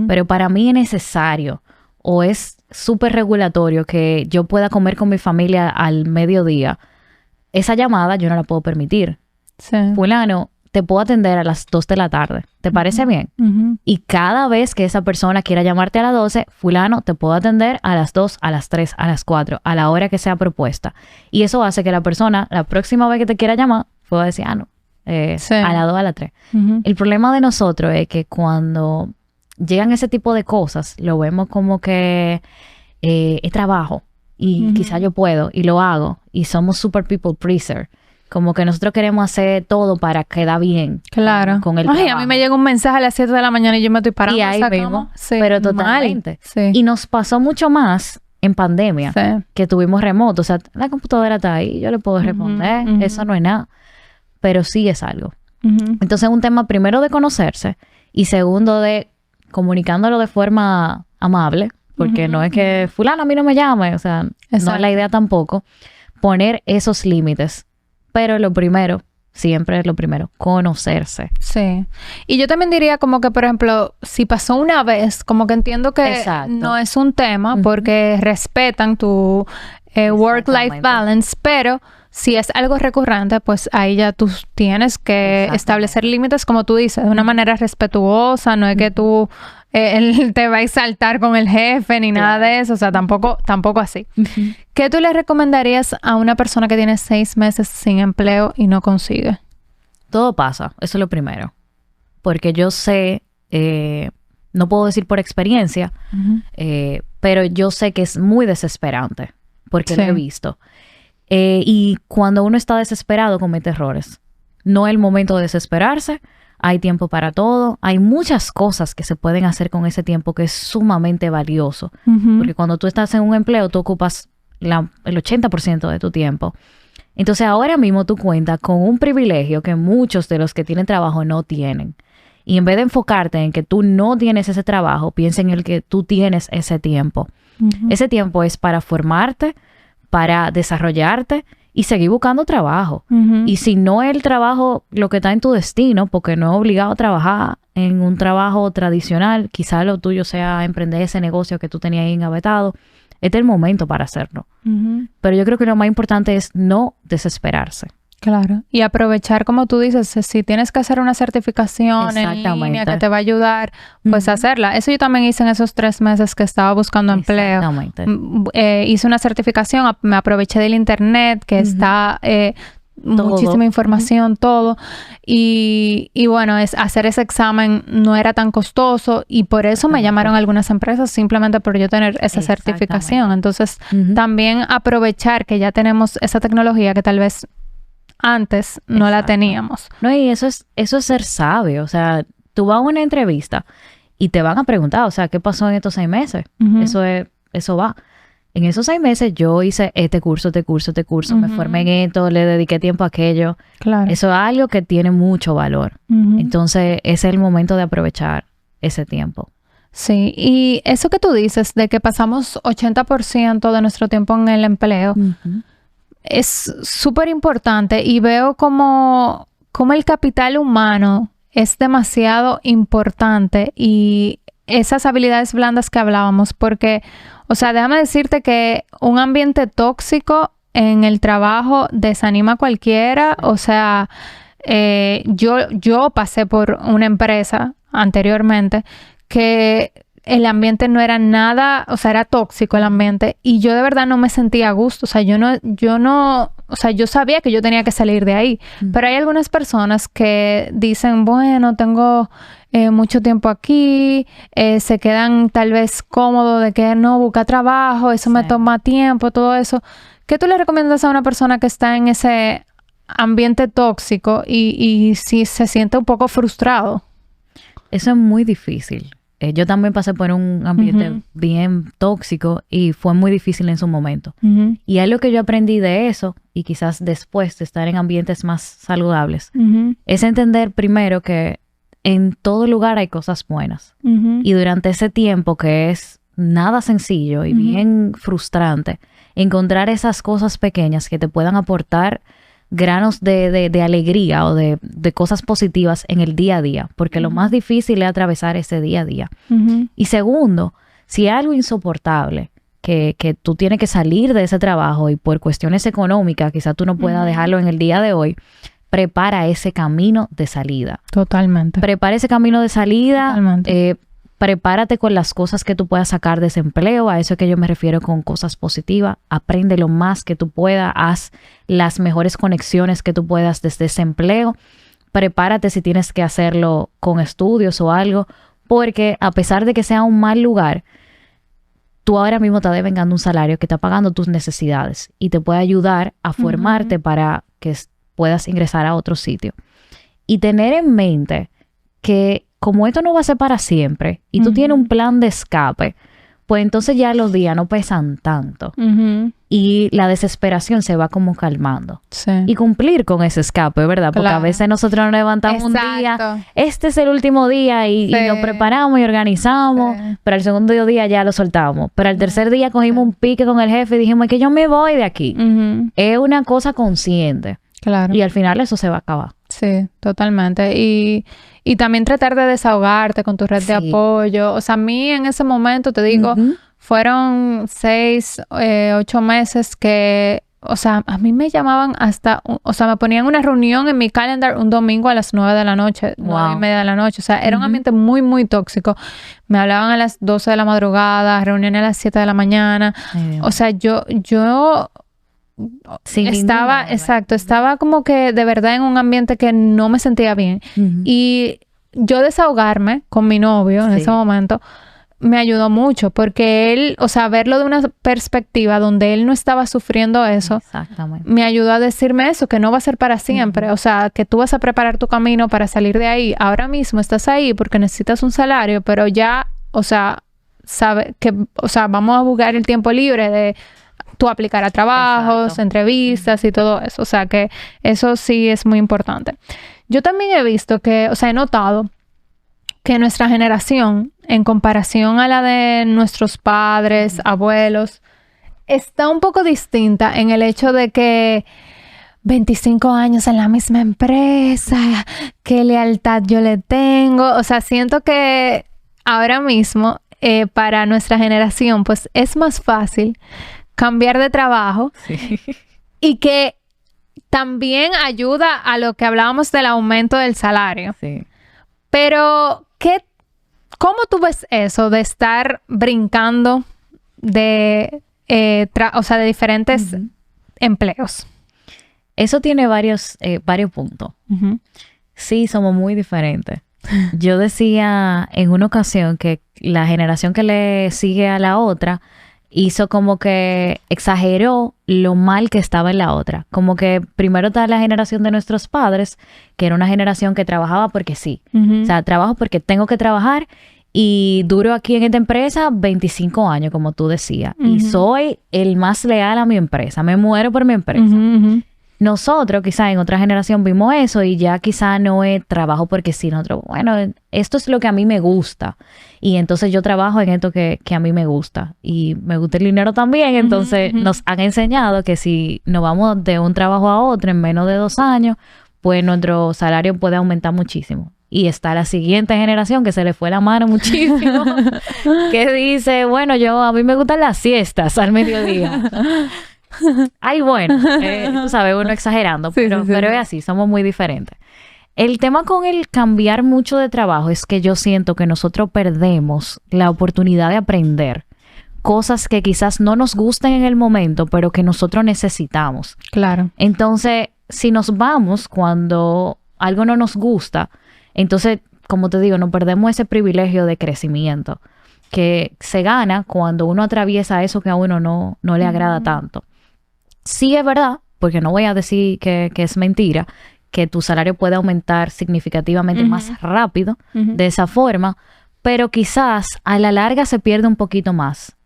pero para mí es necesario o es súper regulatorio que yo pueda comer con mi familia al mediodía, esa llamada yo no la puedo permitir. Sí. Fulano, te puedo atender a las 2 de la tarde. ¿Te parece bien? Y cada vez que esa persona quiera llamarte a las 12, fulano, te puedo atender a las 2, a las 3, a las 4, a la hora que sea propuesta. Y eso hace que la persona, la próxima vez que te quiera llamar, pueda decir, no, Sí. a las 2, a las 3. El problema de nosotros es que cuando llegan ese tipo de cosas, lo vemos como que es trabajo y quizá yo puedo y lo hago y somos super people pleaser. Como que nosotros queremos hacer todo para quedar bien. Claro. Con el Ay, trabajo. a mí me llega un mensaje a las 7 de la mañana y yo me estoy parando Y de ahí esa mismo, cama. Sí, pero mal. totalmente. Sí. Y nos pasó mucho más en pandemia, Sí. que tuvimos remoto. O sea, la computadora está ahí, yo le puedo responder, eso no es nada. Pero sí es algo. Entonces es un tema primero de conocerse y segundo de comunicándolo de forma amable, porque no es que fulano a mí no me llame, o sea, no es la idea tampoco. Poner esos límites. Pero lo primero, siempre es lo primero, conocerse. Sí. Y yo también diría como que, por ejemplo, si pasó una vez, como que entiendo que Exacto. no es un tema porque respetan tu work-life balance, pero si es algo recurrente, pues ahí ya tú tienes que establecer límites, como tú dices, de una manera respetuosa, no es que tú él te va a exaltar con el jefe ni nada de eso, o sea, tampoco así. ¿Qué tú le recomendarías a una persona que tiene 6 meses sin empleo y no consigue? Todo pasa, eso es lo primero. Porque yo sé, no puedo decir por experiencia, pero yo sé que es muy desesperante, porque lo he visto. Y cuando uno está desesperado, comete errores. No es el momento de desesperarse. Hay tiempo para todo. Hay muchas cosas que se pueden hacer con ese tiempo que es sumamente valioso. Porque cuando tú estás en un empleo, tú ocupas el 80% de tu tiempo. Entonces, ahora mismo tú cuentas con un privilegio que muchos de los que tienen trabajo no tienen. Y en vez de enfocarte en que tú no tienes ese trabajo, piensa en el que tú tienes ese tiempo. Ese tiempo es para formarte, para desarrollarte y seguir buscando trabajo. Y si no es el trabajo lo que está en tu destino, porque no es obligado a trabajar en un trabajo tradicional, quizá lo tuyo sea emprender ese negocio que tú tenías ahí engavetado, este es el momento para hacerlo. Pero yo creo que lo más importante es no desesperarse. Claro. Y aprovechar, como tú dices, si tienes que hacer una certificación en línea que te va a ayudar, pues hacerla. Eso yo también hice en esos 3 meses que estaba buscando empleo. Hice una certificación, me aproveché del internet, que está muchísima información, todo. Y bueno, hacer ese examen no era tan costoso y por eso me llamaron algunas empresas simplemente por yo tener esa certificación. Entonces, también aprovechar que ya tenemos esa tecnología que tal vez antes no la teníamos. No, y eso es ser sabio. O sea, tú vas a una entrevista y te van a preguntar, o sea, ¿qué pasó en estos 6 meses? Eso va. En esos 6 meses yo hice este curso, me formé en esto, le dediqué tiempo a aquello. Claro. Eso es algo que tiene mucho valor. Entonces, ese es el momento de aprovechar ese tiempo. Sí, y eso que tú dices de que pasamos 80% de nuestro tiempo en el empleo, es súper importante y veo como el capital humano es demasiado importante y esas habilidades blandas que hablábamos, porque, o sea, déjame decirte que un ambiente tóxico en el trabajo desanima a cualquiera. O sea, yo pasé por una empresa anteriormente que el ambiente no era nada, o sea, era tóxico el ambiente y yo de verdad no me sentía a gusto. O sea, yo no, o sea, yo sabía que yo tenía que salir de ahí, pero hay algunas personas que dicen, bueno, tengo mucho tiempo aquí, se quedan tal vez cómodos de que no busca trabajo, eso me toma tiempo, todo eso. ¿Qué tú le recomiendas a una persona que está en ese ambiente tóxico y si se siente un poco frustrado? Eso es muy difícil. Yo también pasé por un ambiente bien tóxico y fue muy difícil en su momento. Y algo que yo aprendí de eso, y quizás después de estar en ambientes más saludables, es entender primero que en todo lugar hay cosas buenas. Y durante ese tiempo que es nada sencillo y bien frustrante, encontrar esas cosas pequeñas que te puedan aportar granos de alegría o de cosas positivas en el día a día, porque lo más difícil es atravesar ese día a día. Y segundo, si hay algo insoportable, que tú tienes que salir de ese trabajo y por cuestiones económicas quizás tú no puedas dejarlo en el día de hoy, prepara ese camino de salida. Totalmente. Prepara ese camino de salida. Totalmente. Prepárate con las cosas que tú puedas sacar de ese empleo. A eso es que yo me refiero con cosas positivas. Aprende lo más que tú puedas. Haz las mejores conexiones que tú puedas desde ese empleo. Prepárate si tienes que hacerlo con estudios o algo. Porque a pesar de que sea un mal lugar, tú ahora mismo estás devengando un salario que está pagando tus necesidades y te puede ayudar a formarte para que puedas ingresar a otro sitio. Y tener en mente que como esto no va a ser para siempre y tú tienes un plan de escape, pues entonces ya los días no pesan tanto. Y la desesperación se va como calmando. Sí. Y cumplir con ese escape, ¿verdad? Porque a veces nosotros nos levantamos un día, este es el último día y nos preparamos y organizamos, pero al segundo día ya lo soltamos. Pero al tercer día cogimos un pique con el jefe y dijimos que yo me voy de aquí. Es una cosa consciente. Claro. Y al final eso se va a acabar. Sí, totalmente. Y también tratar de desahogarte con tu red de apoyo. O sea, a mí en ese momento, te digo, fueron 6, 8 meses que, o sea, a mí me llamaban hasta, o sea, me ponían una reunión en mi calendar un domingo a las 9 de la noche, 9:30 de la noche. O sea, era un ambiente muy, muy tóxico. Me hablaban a las 12 de la madrugada, reuniones a las 7 de la mañana. O sea, yo estaba como que de verdad en un ambiente que no me sentía bien. Y yo desahogarme con mi novio en ese momento me ayudó mucho porque él, o sea, verlo de una perspectiva donde él no estaba sufriendo eso, me ayudó a decirme eso, que no va a ser para siempre. O sea, que tú vas a preparar tu camino para salir de ahí. Ahora mismo estás ahí porque necesitas un salario, pero ya, o sea, sabe que, o sea, vamos a buscar el tiempo libre de tú aplicar a trabajos, entrevistas y todo eso. O sea, que eso sí es muy importante. Yo también he visto que, o sea, he notado que nuestra generación, en comparación a la de nuestros padres, abuelos, está un poco distinta en el hecho de que 25 años en la misma empresa, qué lealtad yo le tengo. O sea, siento que ahora mismo, para nuestra generación, pues es más fácil cambiar de trabajo y que también ayuda a lo que hablábamos del aumento del salario. Pero, ¿cómo tú ves eso de estar brincando de, o sea, de diferentes empleos? Eso tiene varios puntos. Sí, somos muy diferentes. Yo decía en una ocasión que la generación que le sigue a la otra hizo como que exageró lo mal que estaba en la otra. Como que primero está la generación de nuestros padres, que era una generación que trabajaba porque sí. O sea, trabajo porque tengo que trabajar y duro aquí en esta empresa 25 años, como tú decías. Y soy el más leal a mi empresa. Me muero por mi empresa. Nosotros quizá en otra generación vimos eso y ya quizá no es trabajo porque sí. Nosotros, bueno, esto es lo que a mí me gusta. Y entonces yo trabajo en esto que a mí me gusta. Y me gusta el dinero también. Entonces nos han enseñado que si nos vamos de un trabajo a otro en menos de 2 años, pues nuestro salario puede aumentar muchísimo. Y está la siguiente generación que se le fue la mano muchísimo. Que dice, bueno, a mí me gustan las siestas al mediodía. Ay, bueno, tú sabes, uno exagerando, pero es así, somos muy diferentes. El tema con el cambiar mucho de trabajo es que yo siento que nosotros perdemos la oportunidad de aprender cosas que quizás no nos gusten en el momento, pero que nosotros necesitamos. Claro. Entonces, si nos vamos cuando algo no nos gusta, entonces, como te digo, nos perdemos ese privilegio de crecimiento que se gana cuando uno atraviesa eso que a uno no le agrada tanto. Sí es verdad, porque no voy a decir que es mentira, que tu salario puede aumentar significativamente más rápido de esa forma, pero quizás a la larga se pierde un poquito más.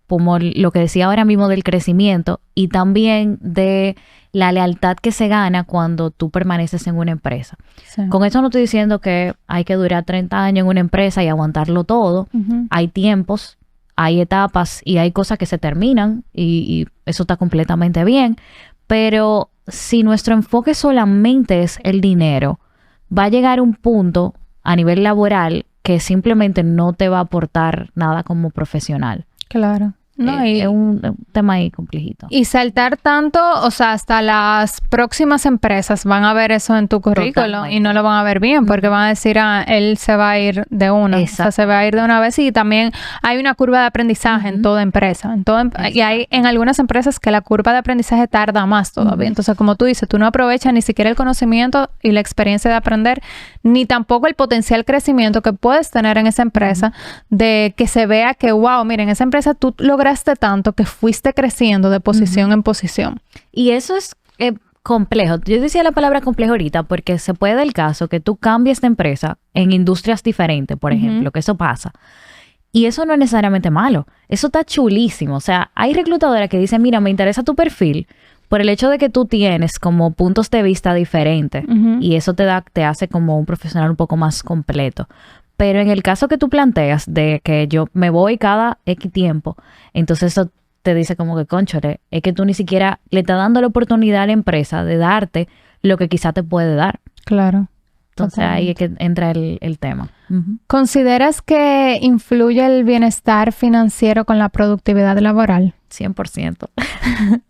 como lo que decía ahora mismo del crecimiento y también de la lealtad que se gana cuando tú permaneces en una empresa. Sí. Con esto no estoy diciendo que hay que durar 30 años en una empresa y aguantarlo todo. Hay tiempos, hay etapas y hay cosas que se terminan y eso está completamente bien. Pero si nuestro enfoque solamente es el dinero, va a llegar un punto a nivel laboral que simplemente no te va a aportar nada como profesional. Claro. No, Es un tema ahí complejito. Y saltar tanto, o sea, hasta las próximas empresas van a ver eso en tu currículum y no lo van a ver bien porque van a decir, él se va a ir de una. O sea, se va a ir de una vez y también hay una curva de aprendizaje en toda empresa. Y hay en algunas empresas que la curva de aprendizaje tarda más todavía. Entonces, como tú dices, tú no aprovechas ni siquiera el conocimiento y la experiencia de aprender, ni tampoco el potencial crecimiento que puedes tener en esa empresa de que se vea que, wow, mira, en esa empresa tú lograste tanto que fuiste creciendo de posición en posición. Y eso es complejo. Yo decía la palabra complejo ahorita porque se puede dar el caso que tú cambies de empresa en industrias diferentes, por ejemplo, que eso pasa. Y eso no es necesariamente malo. Eso está chulísimo. O sea, hay reclutadoras que dicen, mira, me interesa tu perfil por el hecho de que tú tienes como puntos de vista diferentes y eso te hace como un profesional un poco más completo. Pero en el caso que tú planteas de que yo me voy cada X tiempo, entonces eso te dice como que, cónchale, es que tú ni siquiera le estás dando la oportunidad a la empresa de darte lo que quizá te puede dar. Claro. Entonces ahí es que entra el tema. ¿Consideras que influye el bienestar financiero con la productividad laboral? 100%.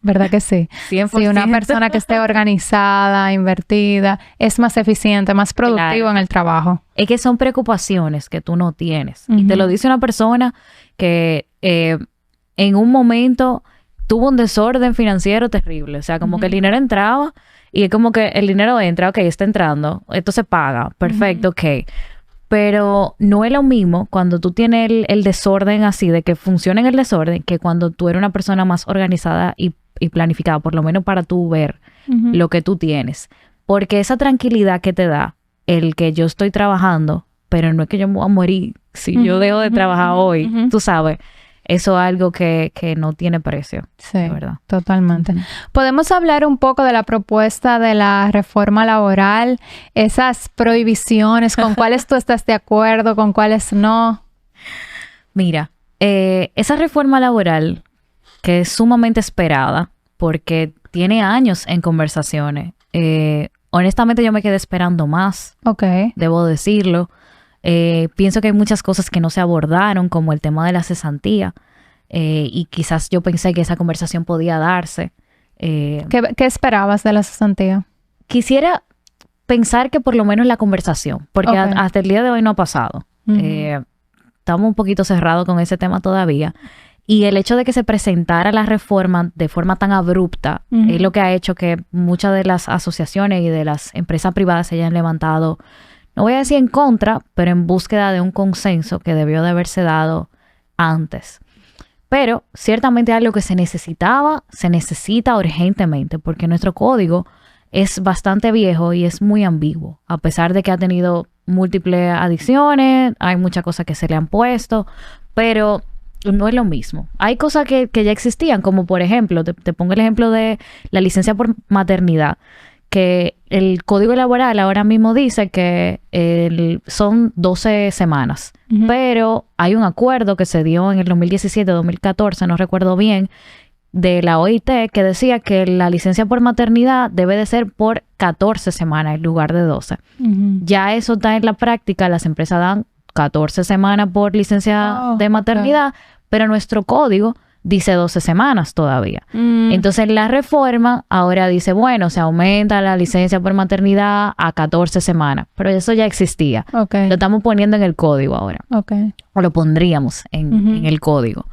¿Verdad que sí? 100%. Si una persona que esté organizada, invertida, es más eficiente, más productivo en el trabajo. Es que son preocupaciones que tú no tienes. Y te lo dice una persona que en un momento tuvo un desorden financiero terrible. O sea, como que el dinero entraba y es como que el dinero entra, ok, está entrando, esto se paga, perfecto, ok. Pero no es lo mismo cuando tú tienes el desorden así, de que funciona en el desorden, que cuando tú eres una persona más organizada y planificada, por lo menos para tú ver lo que tú tienes. Porque esa tranquilidad que te da el que yo estoy trabajando, pero no es que yo me voy a morir si yo dejo de trabajar hoy, tú sabes. Eso es algo que no tiene precio. Sí, ¿verdad? Totalmente. ¿Podemos hablar un poco de la propuesta de la reforma laboral? Esas prohibiciones, ¿con cuáles tú estás de acuerdo, con cuáles no? Mira, esa reforma laboral que es sumamente esperada porque tiene años en conversaciones. Honestamente yo me quedé esperando más. Ok. Debo decirlo. Pienso que hay muchas cosas que no se abordaron, como el tema de la cesantía, y quizás yo pensé que esa conversación podía darse. ¿Qué esperabas de la cesantía? Quisiera pensar que por lo menos la conversación, porque hasta el día de hoy no ha pasado. Estamos un poquito cerrados con ese tema todavía. Y el hecho de que se presentara la reforma de forma tan abrupta es lo que ha hecho que muchas de las asociaciones y de las empresas privadas se hayan levantado, no voy a decir en contra, pero en búsqueda de un consenso que debió de haberse dado antes. Pero ciertamente algo que se necesita urgentemente, porque nuestro código es bastante viejo y es muy ambiguo, a pesar de que ha tenido múltiples adiciones, hay muchas cosas que se le han puesto, pero no es lo mismo. Hay cosas que ya existían, como por ejemplo, te pongo el ejemplo de la licencia por maternidad, que el Código Laboral ahora mismo dice que son 12 semanas, pero hay un acuerdo que se dio en el 2017-2014, no recuerdo bien, de la OIT que decía que la licencia por maternidad debe de ser por 14 semanas en lugar de 12. Ya eso está en la práctica, las empresas dan 14 semanas por licencia de maternidad, pero nuestro código dice 12 semanas todavía. Entonces la reforma ahora dice, bueno, se aumenta la licencia por maternidad a 14 semanas, pero eso ya existía. Lo estamos poniendo en el código ahora. O lo pondríamos en el código.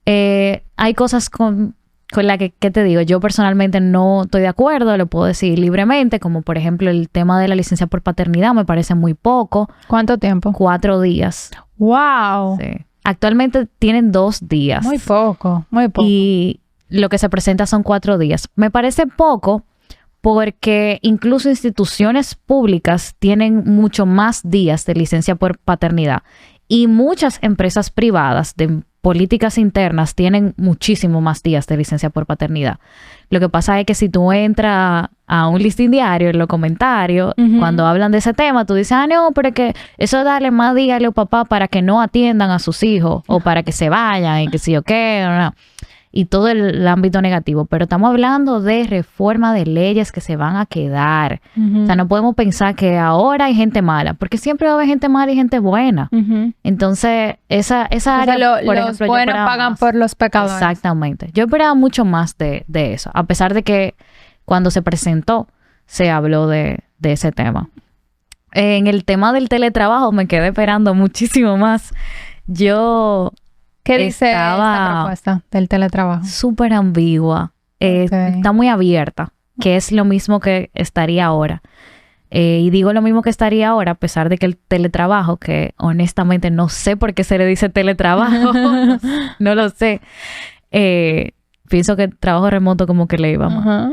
Hay cosas con las que, ¿qué te digo? Yo personalmente no estoy de acuerdo, lo puedo decir libremente, como por ejemplo el tema de la licencia por paternidad me parece muy poco. ¿Cuánto tiempo? 4 días. ¡Wow! Sí. Actualmente tienen 2 días. Muy poco, muy poco. Y lo que se presenta son 4 días. Me parece poco porque incluso instituciones públicas tienen mucho más días de licencia por paternidad. Y muchas empresas privadas de políticas internas tienen muchísimo más días de licencia por paternidad. Lo que pasa es que si tú entras a un listín diario en los comentarios, cuando hablan de ese tema, tú dices, no, pero es que eso darle más días a los papás para que no atiendan a sus hijos o para que se vayan y que sí o qué, no. Y todo el ámbito negativo. Pero estamos hablando de reforma de leyes que se van a quedar. O sea, no podemos pensar que ahora hay gente mala, porque siempre va a haber gente mala y gente buena. Entonces, esa área, por los ejemplo, buenos pagan por los pecadores. Exactamente. Yo esperaba mucho más de eso, a pesar de que cuando se presentó, se habló de ese tema. En el tema del teletrabajo me quedé esperando muchísimo más. ¿Qué dice esta propuesta del teletrabajo? Súper ambigua. Está muy abierta, que es lo mismo que estaría ahora. Y digo lo mismo que estaría ahora, a pesar de que el teletrabajo, que honestamente no sé por qué se le dice teletrabajo, no lo sé. Pienso que trabajo remoto como que le iba más.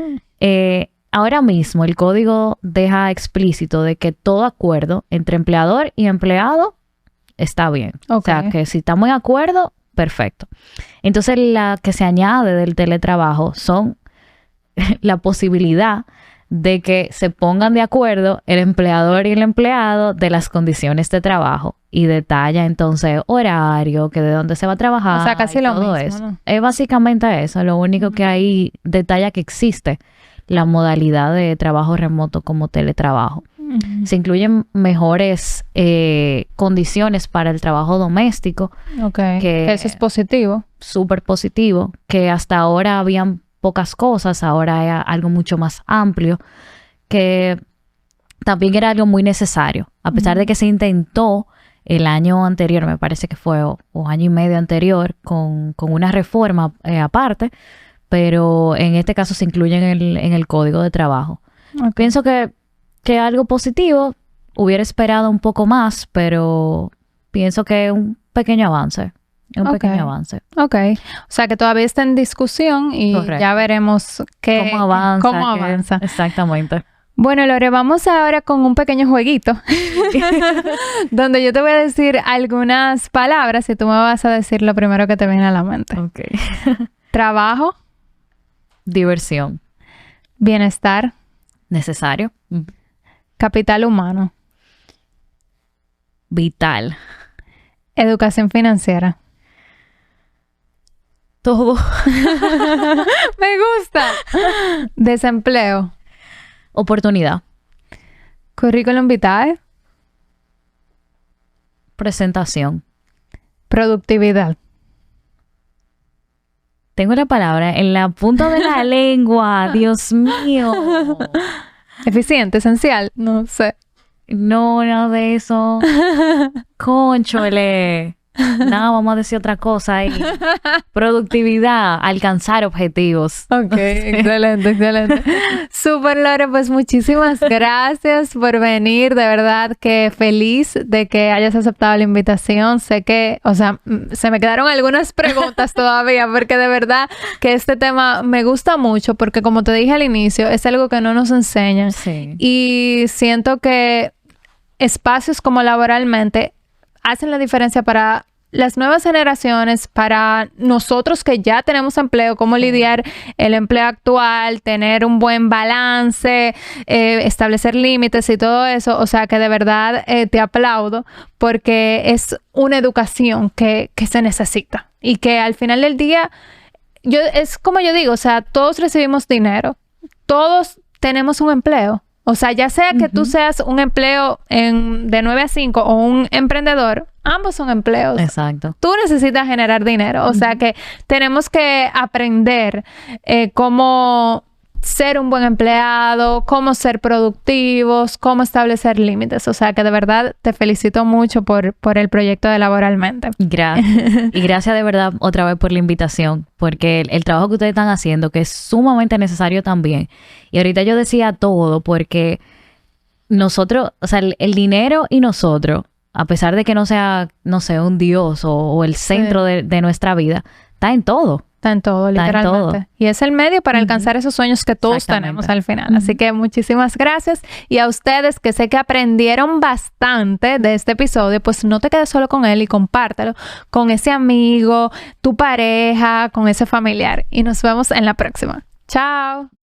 Ahora mismo el código deja explícito de que todo acuerdo entre empleador y empleado está bien. O sea, que si estamos de acuerdo, perfecto. Entonces, la que se añade del teletrabajo son la posibilidad de que se pongan de acuerdo el empleador y el empleado de las condiciones de trabajo y detalla entonces horario, que de dónde se va a trabajar. O sea, casi lo mismo, eso. ¿no? Es básicamente eso. Lo único que ahí detalla que existe la modalidad de trabajo remoto como teletrabajo. Se incluyen mejores condiciones para el trabajo doméstico. Que eso es positivo. Súper positivo. Que hasta ahora habían pocas cosas, ahora hay algo mucho más amplio. Que también era algo muy necesario. A pesar de que se intentó el año anterior, me parece que fue, o año y medio anterior, con una reforma aparte, pero en este caso se incluye en el código de trabajo. Pienso que algo positivo, hubiera esperado un poco más, pero pienso que es un pequeño avance. Pequeño avance. O sea, que todavía está en discusión y ya veremos cómo avanza. Exactamente. Bueno, Lore, vamos ahora con un pequeño jueguito donde yo te voy a decir algunas palabras y tú me vas a decir lo primero que te viene a la mente. Trabajo. Diversión. Bienestar. Necesario. Capital humano. Vital. Educación financiera. Todo. Me gusta. Desempleo. Oportunidad. Currículum vitae. Presentación. Productividad. Tengo la palabra en la punta de la lengua. Dios mío. Eficiente, esencial. No sé. No, nada de eso. Cónchole. Nada, vamos a decir otra cosa ahí. Productividad, alcanzar objetivos. Excelente. Súper, Lore, pues muchísimas gracias por venir. De verdad que feliz de que hayas aceptado la invitación. Sé que, o sea, se me quedaron algunas preguntas todavía, porque de verdad que este tema me gusta mucho, porque como te dije al inicio, es algo que no nos enseñan. Sí. Y siento que espacios como Laboralmente hacen la diferencia para las nuevas generaciones, para nosotros que ya tenemos empleo, cómo lidiar el empleo actual, tener un buen balance, establecer límites y todo eso. O sea, que de verdad te aplaudo, porque es una educación que se necesita y que al final del día, es como yo digo, o sea, todos recibimos dinero, todos tenemos un empleo. O sea, ya sea que tú seas un empleo de 9 a 5 o un emprendedor, ambos son empleos. Exacto. Tú necesitas generar dinero. O sea que tenemos que aprender cómo ser un buen empleado, cómo ser productivos, cómo establecer límites. O sea que de verdad te felicito mucho por el proyecto de Laboralmente. Gracias. Y gracias de verdad otra vez por la invitación, porque el trabajo que ustedes están haciendo, que es sumamente necesario también. Y ahorita yo decía todo porque nosotros, o sea, el dinero y nosotros, a pesar de que no sea, no sé, un dios o el centro de nuestra vida, está en todo. Está en todo, Está en literalmente. todo. Y es el medio para alcanzar esos sueños que todos tenemos al final. Así que muchísimas gracias. Y a ustedes que sé que aprendieron bastante de este episodio, pues no te quedes solo con él y compártelo con ese amigo, tu pareja, con ese familiar. Y nos vemos en la próxima. Chao.